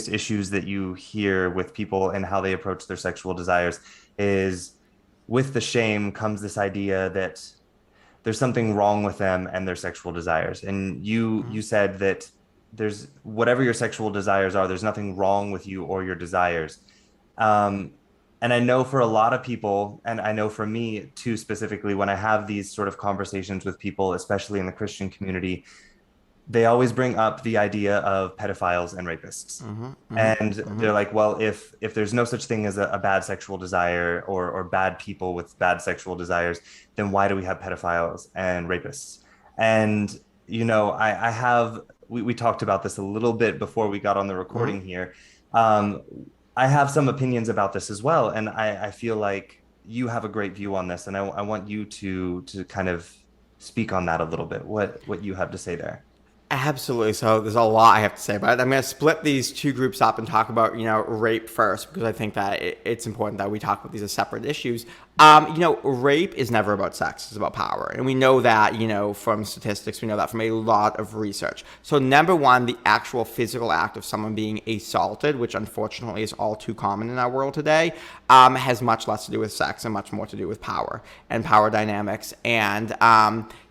issues that you hear with people and how they approach their sexual desires is with the shame comes this idea that there's something wrong with them and their sexual desires. And you said that there's whatever your sexual desires are, there's nothing wrong with you or your desires. And I know for a lot of people, and I know for me too, specifically, when I have these sort of conversations with people, especially in the Christian community, they always bring up the idea of pedophiles and rapists. And they're like, well, if there's no such thing as a bad sexual desire or bad people with bad sexual desires, then why do we have pedophiles and rapists? And, we talked about this a little bit before we got on the recording here. I have some opinions about this as well. And I feel like you have a great view on this. And I want you to kind of speak on that a little bit, what you have to say there. Absolutely. So there's a lot I have to say about it. I'm going to split these two groups up and talk about, rape first, because I think that it's important that we talk about these as separate issues. Rape is never about sex. It's about power. And we know that, from statistics, we know that from a lot of research. So number one, the actual physical act of someone being assaulted, which unfortunately is all too common in our world today, has much less to do with sex and much more to do with power and power dynamics. And,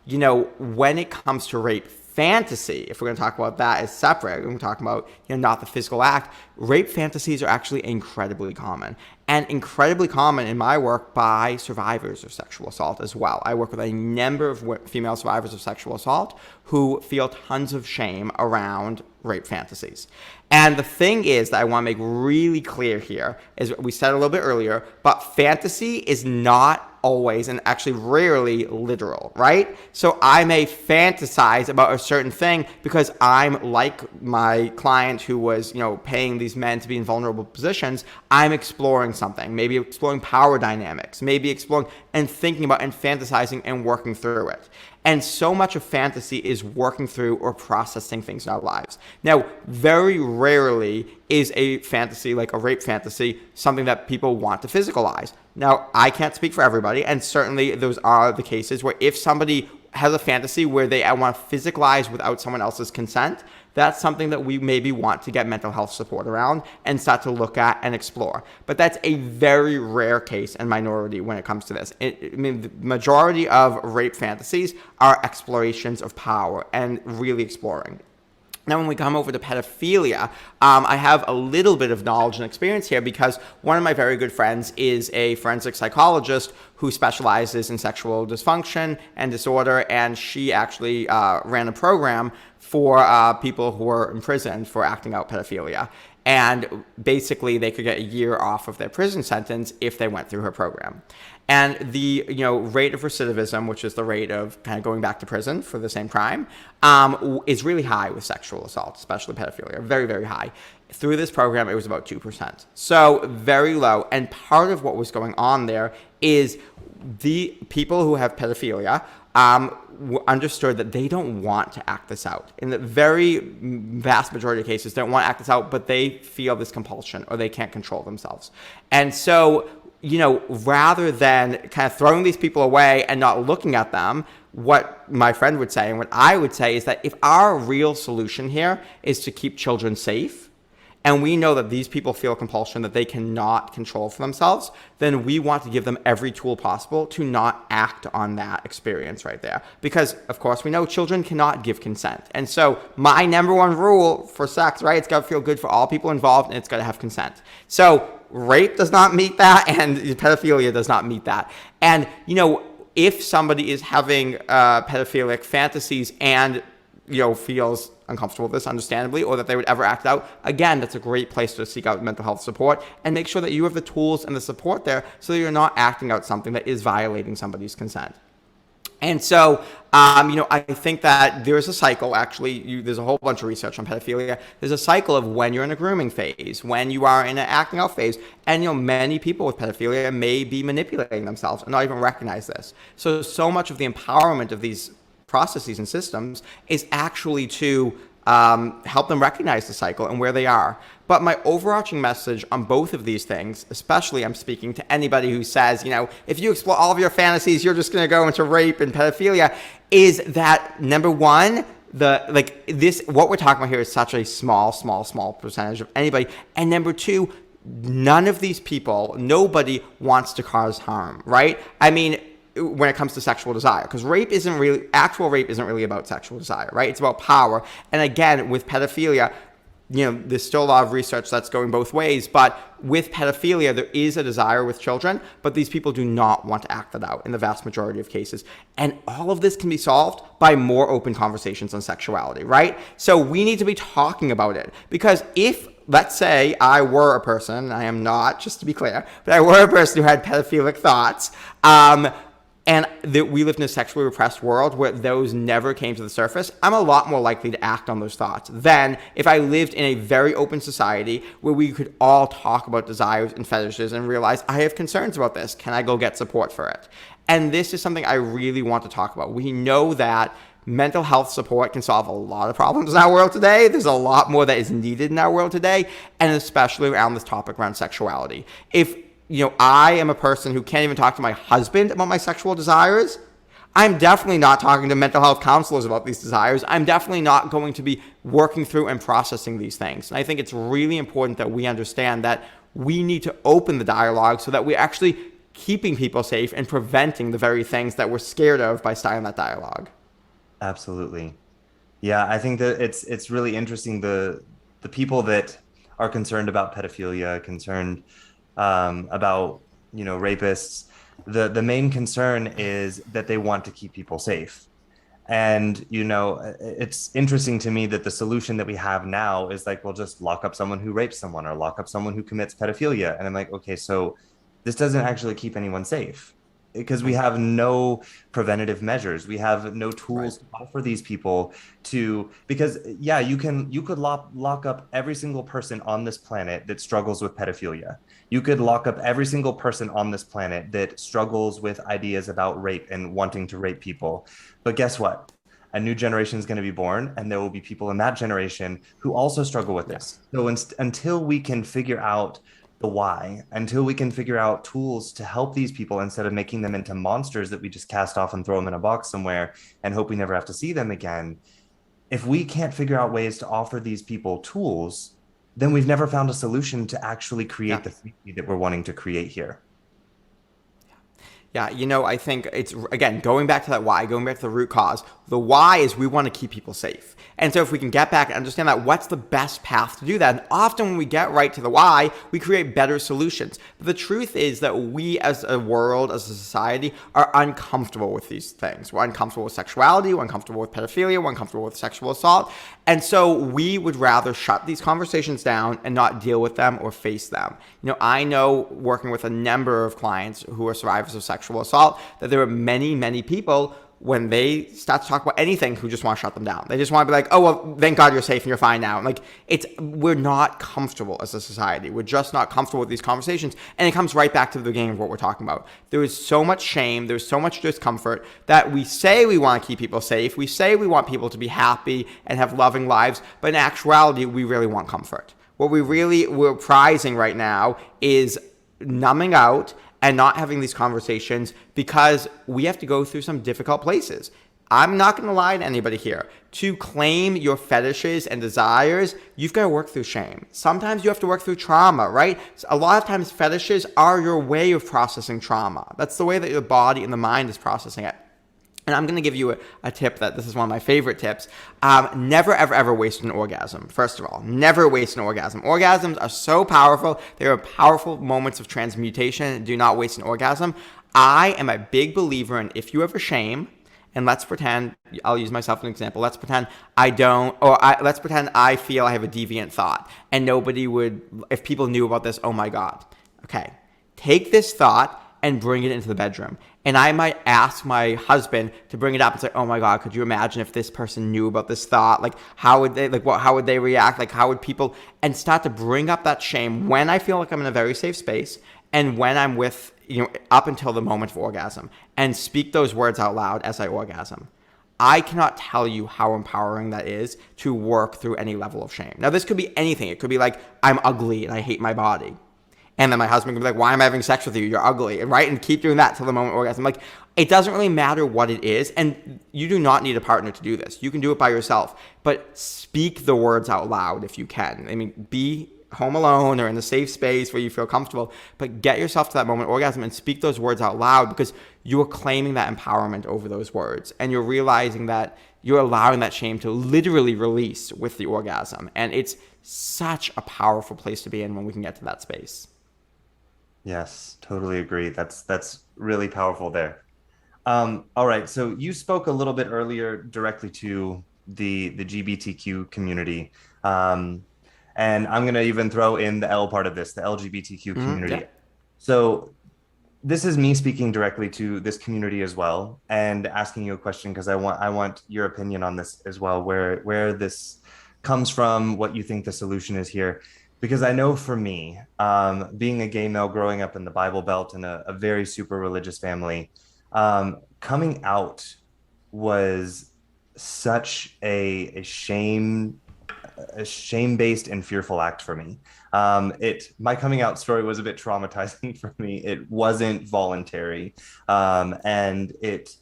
when it comes to rape fantasy, if we're going to talk about that as separate, we're talking about not the physical act, rape fantasies are actually incredibly common. And incredibly common in my work by survivors of sexual assault as well. I work with a number of female survivors of sexual assault who feel tons of shame around rape fantasies. And the thing is that I want to make really clear here is we said a little bit earlier, but fantasy is not always and actually rarely literal, right? So I may fantasize about a certain thing because I'm like my client who was, paying these men to be in vulnerable positions. I'm exploring something, maybe exploring power dynamics, maybe exploring and thinking about and fantasizing and working through it. And so much of fantasy is working through or processing things in our lives. Now, very rarely is a fantasy like a rape fantasy something that people want to physicalize. Now, I can't speak for everybody, and certainly those are the cases where if somebody has a fantasy where they want to physicalize without someone else's consent, that's something that we maybe want to get mental health support around and start to look at and explore. But that's a very rare case and minority when it comes to this. The majority of rape fantasies are explorations of power and really exploring. Now, when we come over to pedophilia, I have a little bit of knowledge and experience here because one of my very good friends is a forensic psychologist who specializes in sexual dysfunction and disorder, and she actually ran a program for people who were imprisoned for acting out pedophilia. And basically, they could get a year off of their prison sentence if they went through her program. And the rate of recidivism, which is the rate of kind of going back to prison for the same crime, is really high with sexual assault, especially pedophilia, very, very high. Through this program, it was about 2%. So very low. And part of what was going on there is the people who have pedophilia understood that they don't want to act this out. In the very vast majority of cases, they don't want to act this out, but they feel this compulsion or they can't control themselves. And so, rather than kind of throwing these people away and not looking at them, what my friend would say and what I would say is that if our real solution here is to keep children safe, and we know that these people feel a compulsion that they cannot control for themselves, then we want to give them every tool possible to not act on that experience right there. Because, of course, we know children cannot give consent. And so my number one rule for sex, right, it's got to feel good for all people involved, and it's got to have consent. So rape does not meet that, and pedophilia does not meet that. And, if somebody is having pedophilic fantasies and feels uncomfortable with this, understandably, or that they would ever act out, again, that's a great place to seek out mental health support and make sure that you have the tools and the support there so that you're not acting out something that is violating somebody's consent. And so, I think that there is a cycle, actually, there's a whole bunch of research on pedophilia. There's a cycle of when you're in a grooming phase, when you are in an acting out phase, and, many people with pedophilia may be manipulating themselves and not even recognize this. So much of the empowerment of these processes and systems is actually to help them recognize the cycle and where they are. But my overarching message on both of these things, especially I'm speaking to anybody who says, if you explore all of your fantasies, you're just going to go into rape and pedophilia, is that number one, what we're talking about here is such a small percentage of anybody. And number two, none of these people, nobody wants to cause harm, right? I mean, when it comes to sexual desire, because actual rape isn't really about sexual desire, right? It's about power. And again, with pedophilia, there's still a lot of research that's going both ways, but with pedophilia, there is a desire with children, but these people do not want to act that out in the vast majority of cases. And all of this can be solved by more open conversations on sexuality, right? So we need to be talking about it, because if, let's say I were a person, I am not, just to be clear, but I were a person who had pedophilic thoughts, and that we lived in a sexually repressed world where those never came to the surface, I'm a lot more likely to act on those thoughts than if I lived in a very open society where we could all talk about desires and fetishes and realize, I have concerns about this. Can I go get support for it? And this is something I really want to talk about. We know that mental health support can solve a lot of problems in our world today. There's a lot more that is needed in our world today, and especially around this topic around sexuality. If I am a person who can't even talk to my husband about my sexual desires, I'm definitely not talking to mental health counselors about these desires. I'm definitely not going to be working through and processing these things. And I think it's really important that we understand that we need to open the dialogue so that we're actually keeping people safe and preventing the very things that we're scared of by starting that dialogue. Absolutely. Yeah, I think that it's really interesting, the people that are concerned about pedophilia, concerned about rapists, the main concern is that they want to keep people safe. And it's interesting to me that the solution that we have now is like, we'll just lock up someone who rapes someone or lock up someone who commits pedophilia. And I'm like, okay, so this doesn't actually keep anyone safe, because we have no preventative measures. We have no tools to offer these people because you could lock up every single person on this planet that struggles with pedophilia. You could lock up every single person on this planet that struggles with ideas about rape and wanting to rape people. But guess what? A new generation is going to be born, and there will be people in that generation who also struggle with this. So until we can figure out the why, until we can figure out tools to help these people instead of making them into monsters that we just cast off and throw them in a box somewhere and hope we never have to see them again, if we can't figure out ways to offer these people tools, then we've never found a solution to actually create the safety that we're wanting to create here. Yeah, I think it's, again, going back to that why, going back to the root cause. The why is we want to keep people safe. And so if we can get back and understand that, what's the best path to do that? And often when we get right to the why, we create better solutions. But the truth is that we as a world, as a society, are uncomfortable with these things. We're uncomfortable with sexuality, we're uncomfortable with pedophilia, we're uncomfortable with sexual assault. And so we would rather shut these conversations down and not deal with them or face them. I know, working with a number of clients who are survivors of sexual assault, that there are many, many people, when they start to talk about anything, who just want to shut them down. They just want to be like, oh, well, thank God you're safe and you're fine now. Like, we're not comfortable as a society. We're just not comfortable with these conversations. And it comes right back to the beginning of what we're talking about. There is so much shame. There's so much discomfort that we say we want to keep people safe. We say we want people to be happy and have loving lives. But in actuality, we really want comfort. What we're prizing right now is numbing out and not having these conversations, because we have to go through some difficult places. I'm not going to lie to anybody here. To claim your fetishes and desires, you've got to work through shame. Sometimes you have to work through trauma, right? A lot of times fetishes are your way of processing trauma. That's the way that your body and the mind is processing it. And I'm going to give you a tip that this is one of my favorite tips. Never, ever, ever waste an orgasm. First of all, never waste an orgasm. Orgasms are so powerful. They are powerful moments of transmutation. Do not waste an orgasm. I am a big believer in if you have a shame, and let's pretend, I'll use myself as an example. Let's pretend let's pretend I feel I have a deviant thought and nobody would, if people knew about this, oh my God. Okay. Take this thought and bring it into the bedroom. And I might ask my husband to bring it up and say, oh my God, could you imagine if this person knew about this thought? Like, how would they react? Like, how would people, and start to bring up that shame when I feel like I'm in a very safe space and when I'm with, up until the moment of orgasm, and speak those words out loud as I orgasm. I cannot tell you how empowering that is to work through any level of shame. Now, this could be anything. It could be like, I'm ugly and I hate my body. And then my husband could be like, why am I having sex with you? You're ugly. And right? And keep doing that till the moment of orgasm. Like, it doesn't really matter what it is. And you do not need a partner to do this. You can do it by yourself. But speak the words out loud if you can. I mean, be home alone or in a safe space where you feel comfortable, but get yourself to that moment of orgasm and speak those words out loud, because you are claiming that empowerment over those words. And you're realizing that you're allowing that shame to literally release with the orgasm. And it's such a powerful place to be in when we can get to that space. Yes, totally agree. That's really powerful there. All right, so you spoke a little bit earlier directly to the GBTQ community. And I'm going to even throw in the L part of this, the LGBTQ community. Yeah. So this is me speaking directly to this community as well, and asking you a question because I want your opinion on this as well, where this comes from, what you think the solution is here. Because I know for me, being a gay male growing up in the Bible Belt in a very super religious family, coming out was such a shame-based and fearful act for me. My coming out story was a bit traumatizing for me. It wasn't voluntary, and it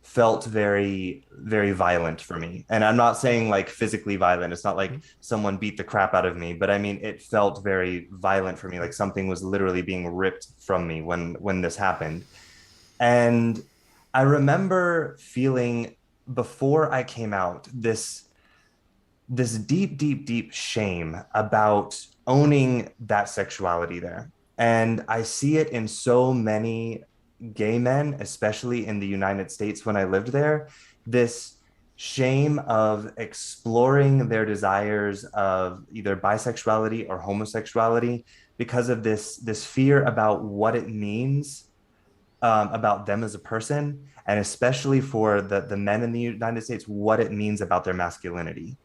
felt very, very violent for me. And I'm not saying like physically violent. It's not like someone beat the crap out of me, but I mean, it felt very violent for me. Like something was literally being ripped from me when this happened. And I remember feeling, before I came out, this deep, deep, deep shame about owning that sexuality there. And I see it in so many gay men, especially in the United States when I lived there, this shame of exploring their desires of either bisexuality or homosexuality because of this fear about what it means about them as a person, and especially for the men in the United States, what it means about their masculinity.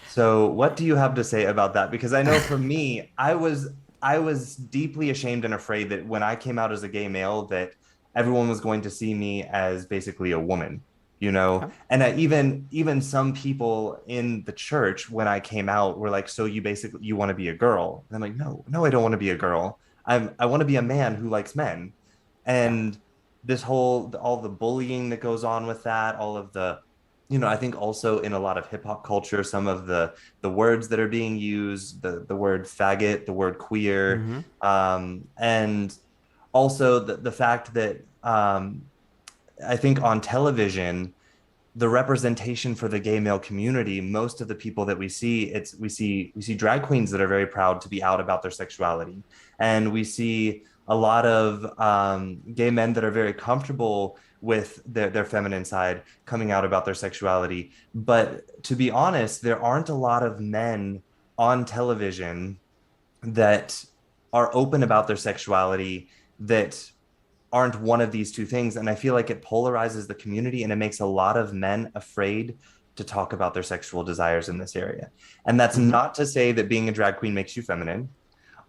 So what do you have to say about that? Because I know for me, I was deeply ashamed and afraid that when I came out as a gay male, that everyone was going to see me as basically a woman, Okay. And even some people in the church, when I came out, were like, so you want to be a girl? And I'm like, no, I don't want to be a girl. I want to be a man who likes men. And all the bullying that goes on with that, all of the, I think also in a lot of hip hop culture, some of the words that are being used, the word faggot, the word queer, and also the fact that I think on television, the representation for the gay male community, most of the people that we see, we see drag queens that are very proud to be out about their sexuality, and we see a lot of gay men that are very comfortable with their feminine side coming out about their sexuality. But to be honest, there aren't a lot of men on television that are open about their sexuality that aren't one of these two things. And I feel like it polarizes the community, and it makes a lot of men afraid to talk about their sexual desires in this area. And that's not to say that being a drag queen makes you feminine,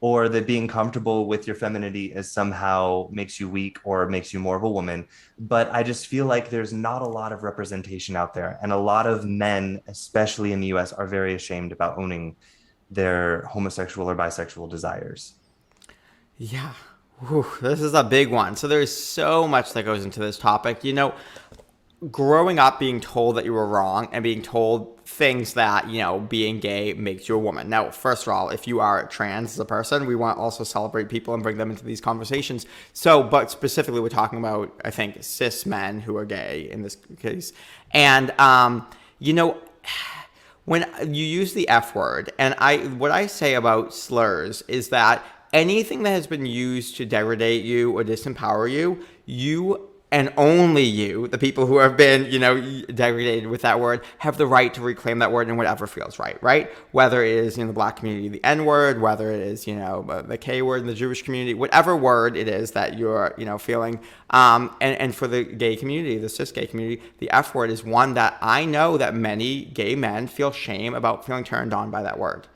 or that being comfortable with your femininity is somehow makes you weak or makes you more of a woman. But I just feel like there's not a lot of representation out there. And a lot of men, especially in the US, are very ashamed about owning their homosexual or bisexual desires. Yeah. Whew, this is a big one. So there's so much that goes into this topic. growing up being told that you were wrong and being told things that, being gay makes you a woman. Now, first of all, if you are trans as a person, we want to also celebrate people and bring them into these conversations. So, but specifically, we're talking about, I think, cis men who are gay in this case. And, when you use the F word, and what I say about slurs is that anything that has been used to degrade you or disempower you, you and only you, the people who have been, degraded with that word, have the right to reclaim that word in whatever feels right? Whether it is in the Black community, the N word, whether it is, the K word in the Jewish community, whatever word it is that you're, feeling. And for the gay community, the cis gay community, the F word is one that I know that many gay men feel shame about feeling turned on by that word.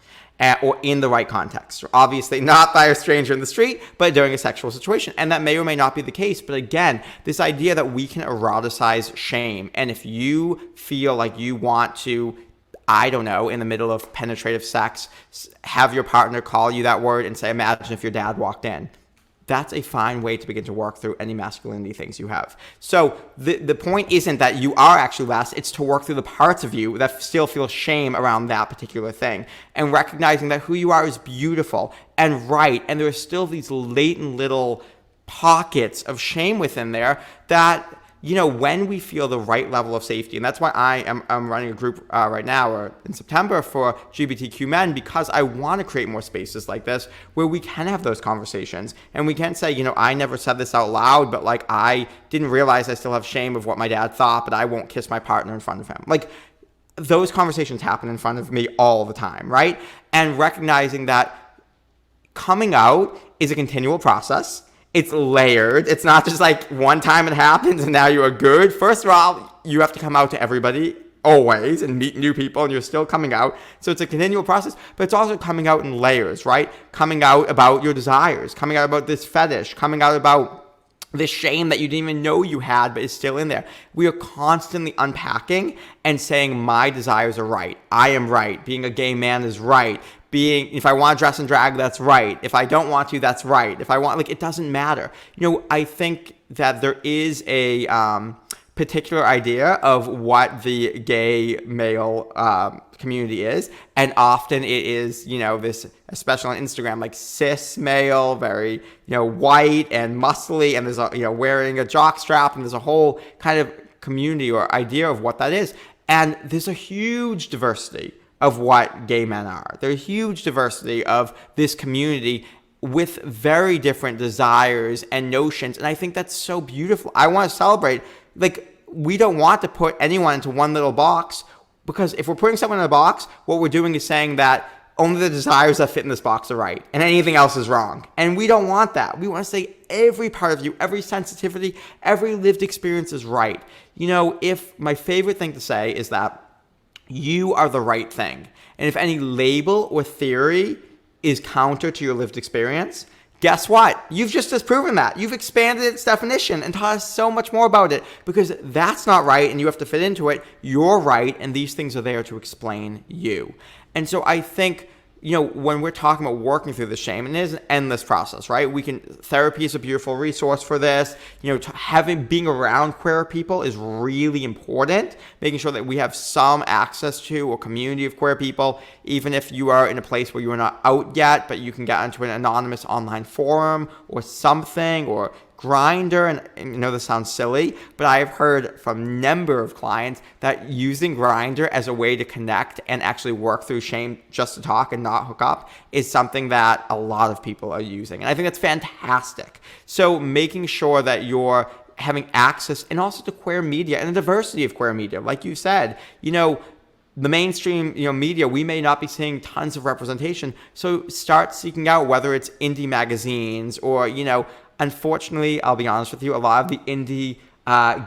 Or in the right context. Obviously not by a stranger in the street, but during a sexual situation. And that may or may not be the case. But again, this idea that we can eroticize shame. And if you feel like you want to, I don't know, in the middle of penetrative sex, have your partner call you that word and say, imagine if your dad walked in. That's a fine way to begin to work through any masculinity things you have. So the point isn't that you are actually less, it's to work through the parts of you that still feel shame around that particular thing. And recognizing that who you are is beautiful and right. And there are still these latent little pockets of shame within there that, when we feel the right level of safety, and that's why I'm running a group right now or in September for LGBTQ men, because I want to create more spaces like this where we can have those conversations and we can say, I never said this out loud, but like I didn't realize I still have shame of what my dad thought, but I won't kiss my partner in front of him. Like those conversations happen in front of me all the time, right? And recognizing that coming out is a continual process. It's layered. It's not just like one time it happens and now you are good. First of all, you have to come out to everybody always and meet new people and you're still coming out. So it's a continual process, but it's also coming out in layers, right? Coming out about your desires, coming out about this fetish, coming out about this shame that you didn't even know you had, but is still in there. We are constantly unpacking and saying, my desires are right. I am right. Being a gay man is right. If I want to dress and drag, that's right. If I don't want to, that's right. If I want, it doesn't matter. I think that there is a particular idea of what the gay male community is. And often it is, this, especially on Instagram, like cis male, very, white and muscly. And there's wearing a jock strap. And there's a whole kind of community or idea of what that is. And there's a huge diversity of what gay men are. There's a huge diversity of this community with very different desires and notions. And I think that's so beautiful. I want to celebrate. We don't want to put anyone into one little box, because if we're putting someone in a box, what we're doing is saying that only the desires that fit in this box are right and anything else is wrong. And we don't want that. We want to say every part of you, every sensitivity, every lived experience is right. If my favorite thing to say is that you are the right thing. And if any label or theory is counter to your lived experience, guess what? You've just disproven that. You've expanded its definition and taught us so much more about it, because that's not right and you have to fit into it. You're right, and these things are there to explain you. And so I think, when we're talking about working through the shame, and it is an endless process, right? Therapy is a beautiful resource for this. Being around queer people is really important. Making sure that we have some access to a community of queer people, even if you are in a place where you are not out yet, but you can get into an anonymous online forum or something, or Grindr. And this sounds silly, but I have heard from a number of clients that using Grindr as a way to connect and actually work through shame just to talk and not hook up is something that a lot of people are using. And I think that's fantastic. So making sure that you're having access, and also to queer media and the diversity of queer media. Like you said, the mainstream, media, we may not be seeing tons of representation. So start seeking out, whether it's indie magazines or, unfortunately, I'll be honest with you, a lot of the indie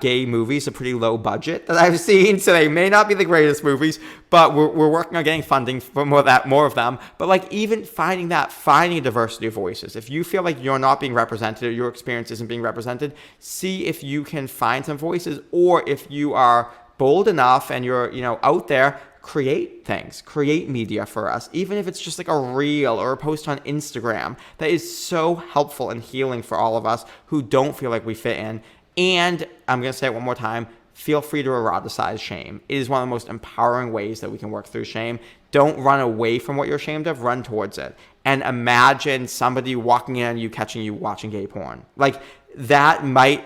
gay movies are pretty low budget that I've seen, so they may not be the greatest movies, but we're working on getting funding for more of them. But even finding a diversity of voices. If you feel like you're not being represented or your experience isn't being represented, see if you can find some voices, or if you are bold enough and you're out there, create media for us, even if it's just like a reel or a post on Instagram. That is so helpful and healing for all of us who don't feel like we fit in. And I'm going to say it one more time, feel free to eroticize shame. It is one of the most empowering ways that we can work through shame. Don't run away from what you're ashamed of, run towards it. And imagine somebody walking in on you, catching you watching gay porn. Like that might,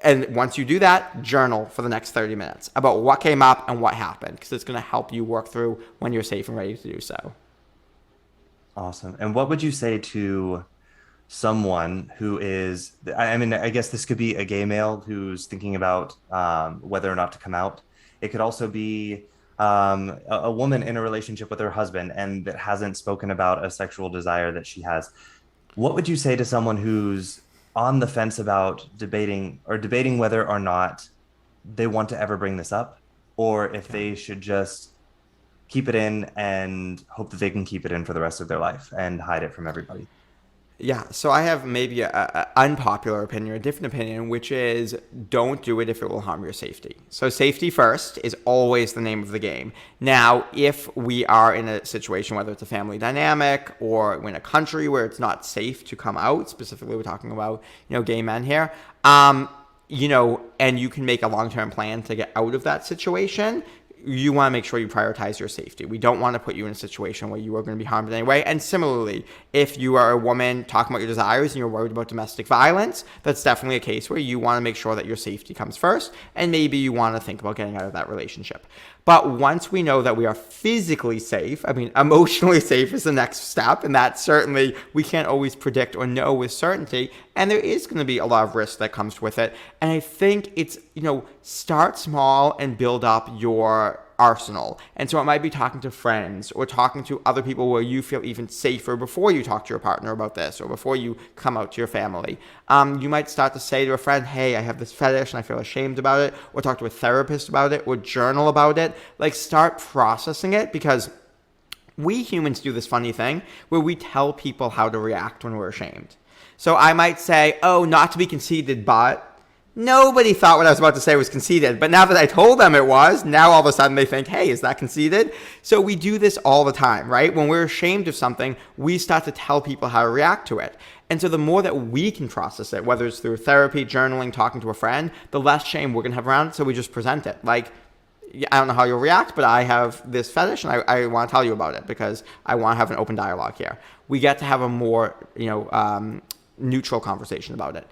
and once you do that, journal for the next 30 minutes about what came up and what happened, because it's going to help you work through when you're safe and ready to do so. Awesome. And what would you say to someone who is, I mean, I guess this could be a gay male who's thinking about whether or not to come out. It could also be a woman in a relationship with her husband and that hasn't spoken about a sexual desire that she has. What would you say to someone who's on the fence about debating whether or not they want to ever bring this up, or if they should just keep it in and hope that they can keep it in for the rest of their life and hide it from everybody? Yeah, so I have maybe a unpopular opinion, a different opinion, which is don't do it if it will harm your safety. So safety first is always the name of the game. Now, if we are in a situation, whether it's a family dynamic or in a country where it's not safe to come out, specifically we're talking about, gay men here, and you can make a long-term plan to get out of that situation, you want to make sure you prioritize your safety. We don't want to put you in a situation where you are going to be harmed in any way. And similarly, if you are a woman talking about your desires and you're worried about domestic violence, that's definitely a case where you want to make sure that your safety comes first, and maybe you want to think about getting out of that relationship. But once we know that we are physically safe, emotionally safe is the next step, and that certainly we can't always predict or know with certainty, and there is going to be a lot of risk that comes with it. And I think it's, start small and build up your arsenal. And so it might be talking to friends or talking to other people where you feel even safer before you talk to your partner about this or before you come out to your family. You might start to say to a friend, hey, I have this fetish and I feel ashamed about it, or talk to a therapist about it, or journal about it. Like start processing it, because we humans do this funny thing where we tell people how to react when we're ashamed. So I might say, oh, not to be conceited, but nobody thought what I was about to say was conceited, but now that I told them it was, now all of a sudden they think, hey, is that conceited? So we do this all the time, right? When we're ashamed of something, we start to tell people how to react to it. And so the more that we can process it, whether it's through therapy, journaling, talking to a friend, the less shame we're going to have around it, so we just present it. Like, I don't know how you'll react, but I have this fetish and I want to tell you about it because I want to have an open dialogue here. We get to have a more, neutral conversation about it.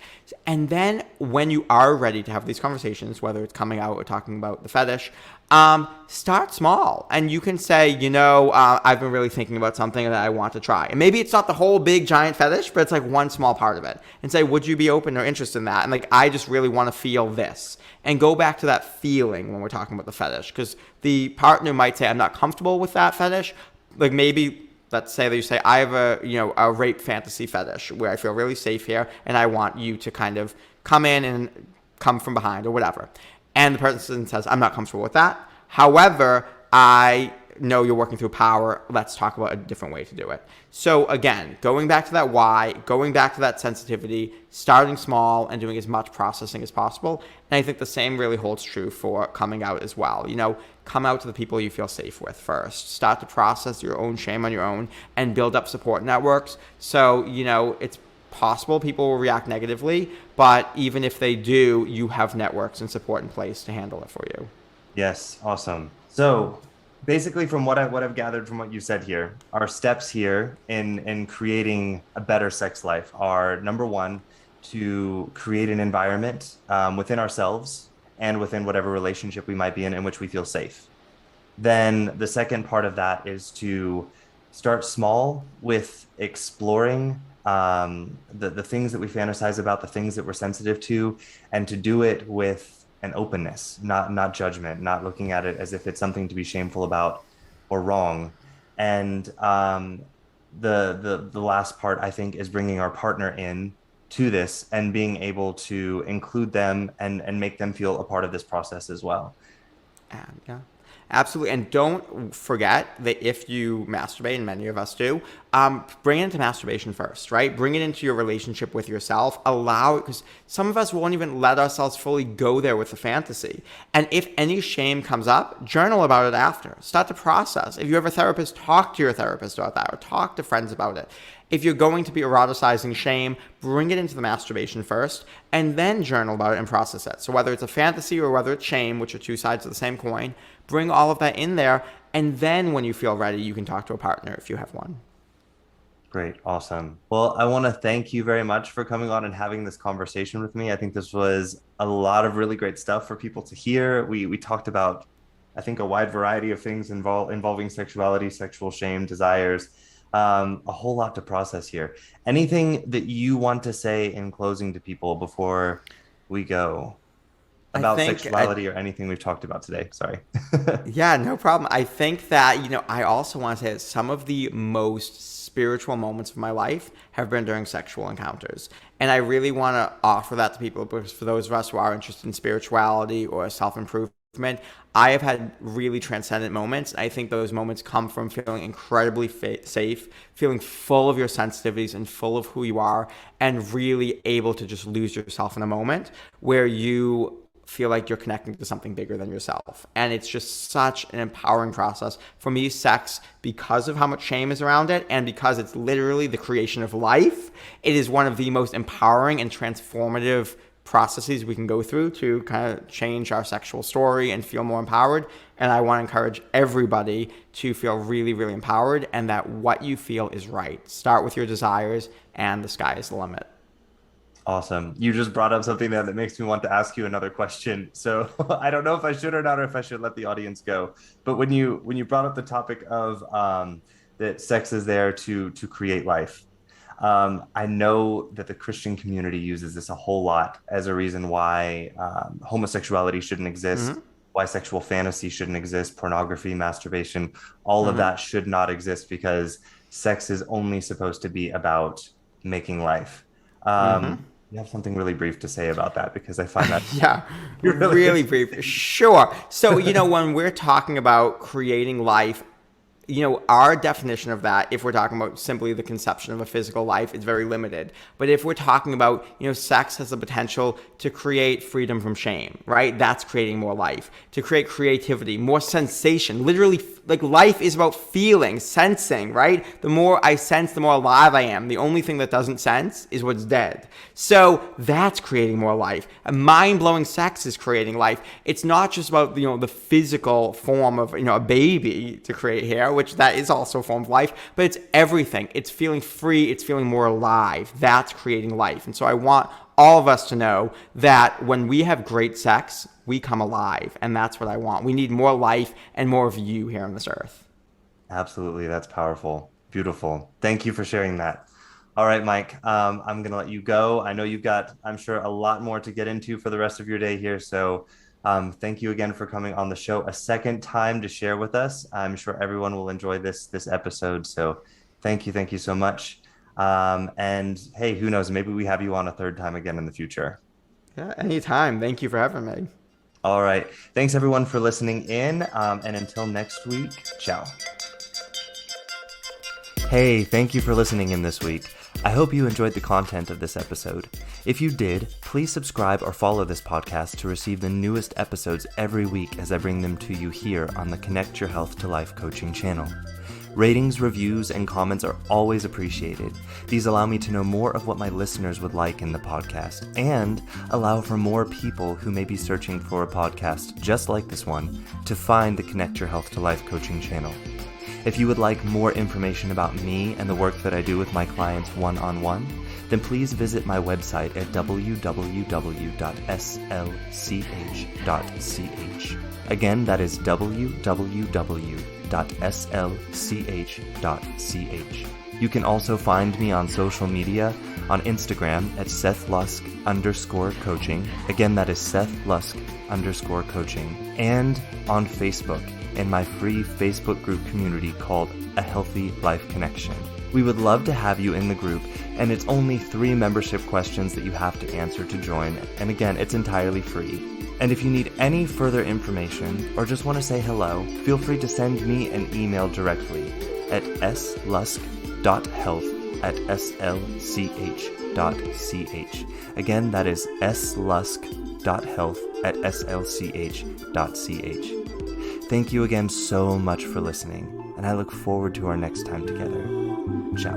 And then when you are ready to have these conversations, whether it's coming out or talking about the fetish, start small. And you can say, I've been really thinking about something that I want to try. And maybe it's not the whole big giant fetish, but it's like one small part of it. And say, would you be open or interested in that? And I just really want to feel this. And go back to that feeling when we're talking about the fetish. Because the partner might say, I'm not comfortable with that fetish. Maybe let's say that you say, I have a rape fantasy fetish where I feel really safe here and I want you to kind of come in and come from behind or whatever. And the person says, I'm not comfortable with that. However, I know you're working through power. Let's talk about a different way to do it. So again, going back to that why, going back to that sensitivity, starting small and doing as much processing as possible. And I think the same really holds true for coming out as well. Come out to the people you feel safe with first. Start to process your own shame on your own and build up support networks. So, it's possible people will react negatively, but even if they do, you have networks and support in place to handle it for you. Yes, awesome. So basically from what I've gathered from what you said here, our steps here in creating a better sex life are, number one, to create an environment within ourselves and within whatever relationship we might be in which we feel safe. Then the second part of that is to start small with exploring the things that we fantasize about, the things that we're sensitive to, and to do it with an openness, not judgment, not looking at it as if it's something to be shameful about or wrong. And the last part, I think, is bringing our partner in to this and being able to include them and make them feel a part of this process as well. Yeah, absolutely. And don't forget that if you masturbate, and many of us do, bring it into masturbation first, right? Bring it into your relationship with yourself. Allow it, because some of us won't even let ourselves fully go there with the fantasy. And if any shame comes up, journal about it after. Start to process. If you have a therapist, talk to your therapist about that, or talk to friends about it. If you're going to be eroticizing shame, bring it into the masturbation first, and then journal about it and process it. So whether it's a fantasy or whether it's shame, which are two sides of the same coin, bring all of that in there, and then when you feel ready, you can talk to a partner if you have one. Great. Awesome. Well, I want to thank you very much for coming on and having this conversation with me. I think this was a lot of really great stuff for people to hear. We talked about, I think, a wide variety of things involving sexuality, sexual shame, desires, a whole lot to process here. Anything that you want to say in closing to people before we go about sexuality or anything we've talked about today? Sorry. Yeah, no problem. I think that, I also want to say that some of the most spiritual moments of my life have been during sexual encounters. And I really want to offer that to people, because for those of us who are interested in spirituality or self-improvement, I have had really transcendent moments. I think those moments come from feeling incredibly safe, feeling full of your sensitivities and full of who you are, and really able to just lose yourself in a moment where you feel like you're connecting to something bigger than yourself. And it's just such an empowering process. For me, sex, because of how much shame is around it and because it's literally the creation of life, it is one of the most empowering and transformative processes we can go through to kind of change our sexual story and feel more empowered. And I want to encourage everybody to feel really, really empowered, and that what you feel is right. Start with your desires, and the sky is the limit. Awesome. You just brought up something there that makes me want to ask you another question. So I don't know if I should or not, or if I should let the audience go. But when you brought up the topic of that sex is there to create life, I know that the Christian community uses this a whole lot as a reason why homosexuality shouldn't exist, why sexual fantasy shouldn't exist, pornography, masturbation, all of that should not exist, because sex is only supposed to be about making life. You have something really brief to say about that, because I find that yeah, really brief. Sure. So, when we're talking about creating life, our definition of that, if we're talking about simply the conception of a physical life, is very limited. But if we're talking about, sex has the potential to create freedom from shame, right? That's creating more life. To create creativity, more sensation. Literally, like, life is about feeling, sensing, right? The more I sense, the more alive I am. The only thing that doesn't sense is what's dead. So that's creating more life. A mind-blowing sex is creating life. It's not just about, the physical form of, a baby to create here, which that is also a form of life, but it's everything. It's feeling free. It's feeling more alive. That's creating life. And so I want all of us to know that when we have great sex, we come alive. And that's what I want. We need more life and more of you here on this earth. Absolutely. That's powerful. Beautiful. Thank you for sharing that. All right, Mike, I'm going to let you go. I know you've got, I'm sure, a lot more to get into for the rest of your day here. So thank you again for coming on the show a second time to share with us. I'm sure everyone will enjoy this episode. So thank you so much. And hey, who knows, maybe we have you on a third time again in the future. Yeah, anytime. Thank you for having me. All right. Thanks everyone for listening in. And until next week, ciao. Hey, thank you for listening in this week. I hope you enjoyed the content of this episode. If you did, please subscribe or follow this podcast to receive the newest episodes every week as I bring them to you here on the Connect Your Health to Life coaching channel. Ratings, reviews, and comments are always appreciated. These allow me to know more of what my listeners would like in the podcast, and allow for more people who may be searching for a podcast just like this one to find the Connect Your Health to Life coaching channel. If you would like more information about me and the work that I do with my clients one-on-one, then please visit my website at www.slch.ch. Again, that is www.slch.ch. You can also find me on social media on Instagram at SethLusk_coaching. Again, that is SethLusk_coaching. And on Facebook in my free Facebook group community called A Healthy Life Connection. We would love to have you in the group, and it's only 3 membership questions that you have to answer to join. And again, it's entirely free. And if you need any further information or just want to say hello, feel free to send me an email directly at slusk.health@slch.ch. Again, that is slusk.health@slch.ch. Thank you again so much for listening, and I look forward to our next time together. Ciao.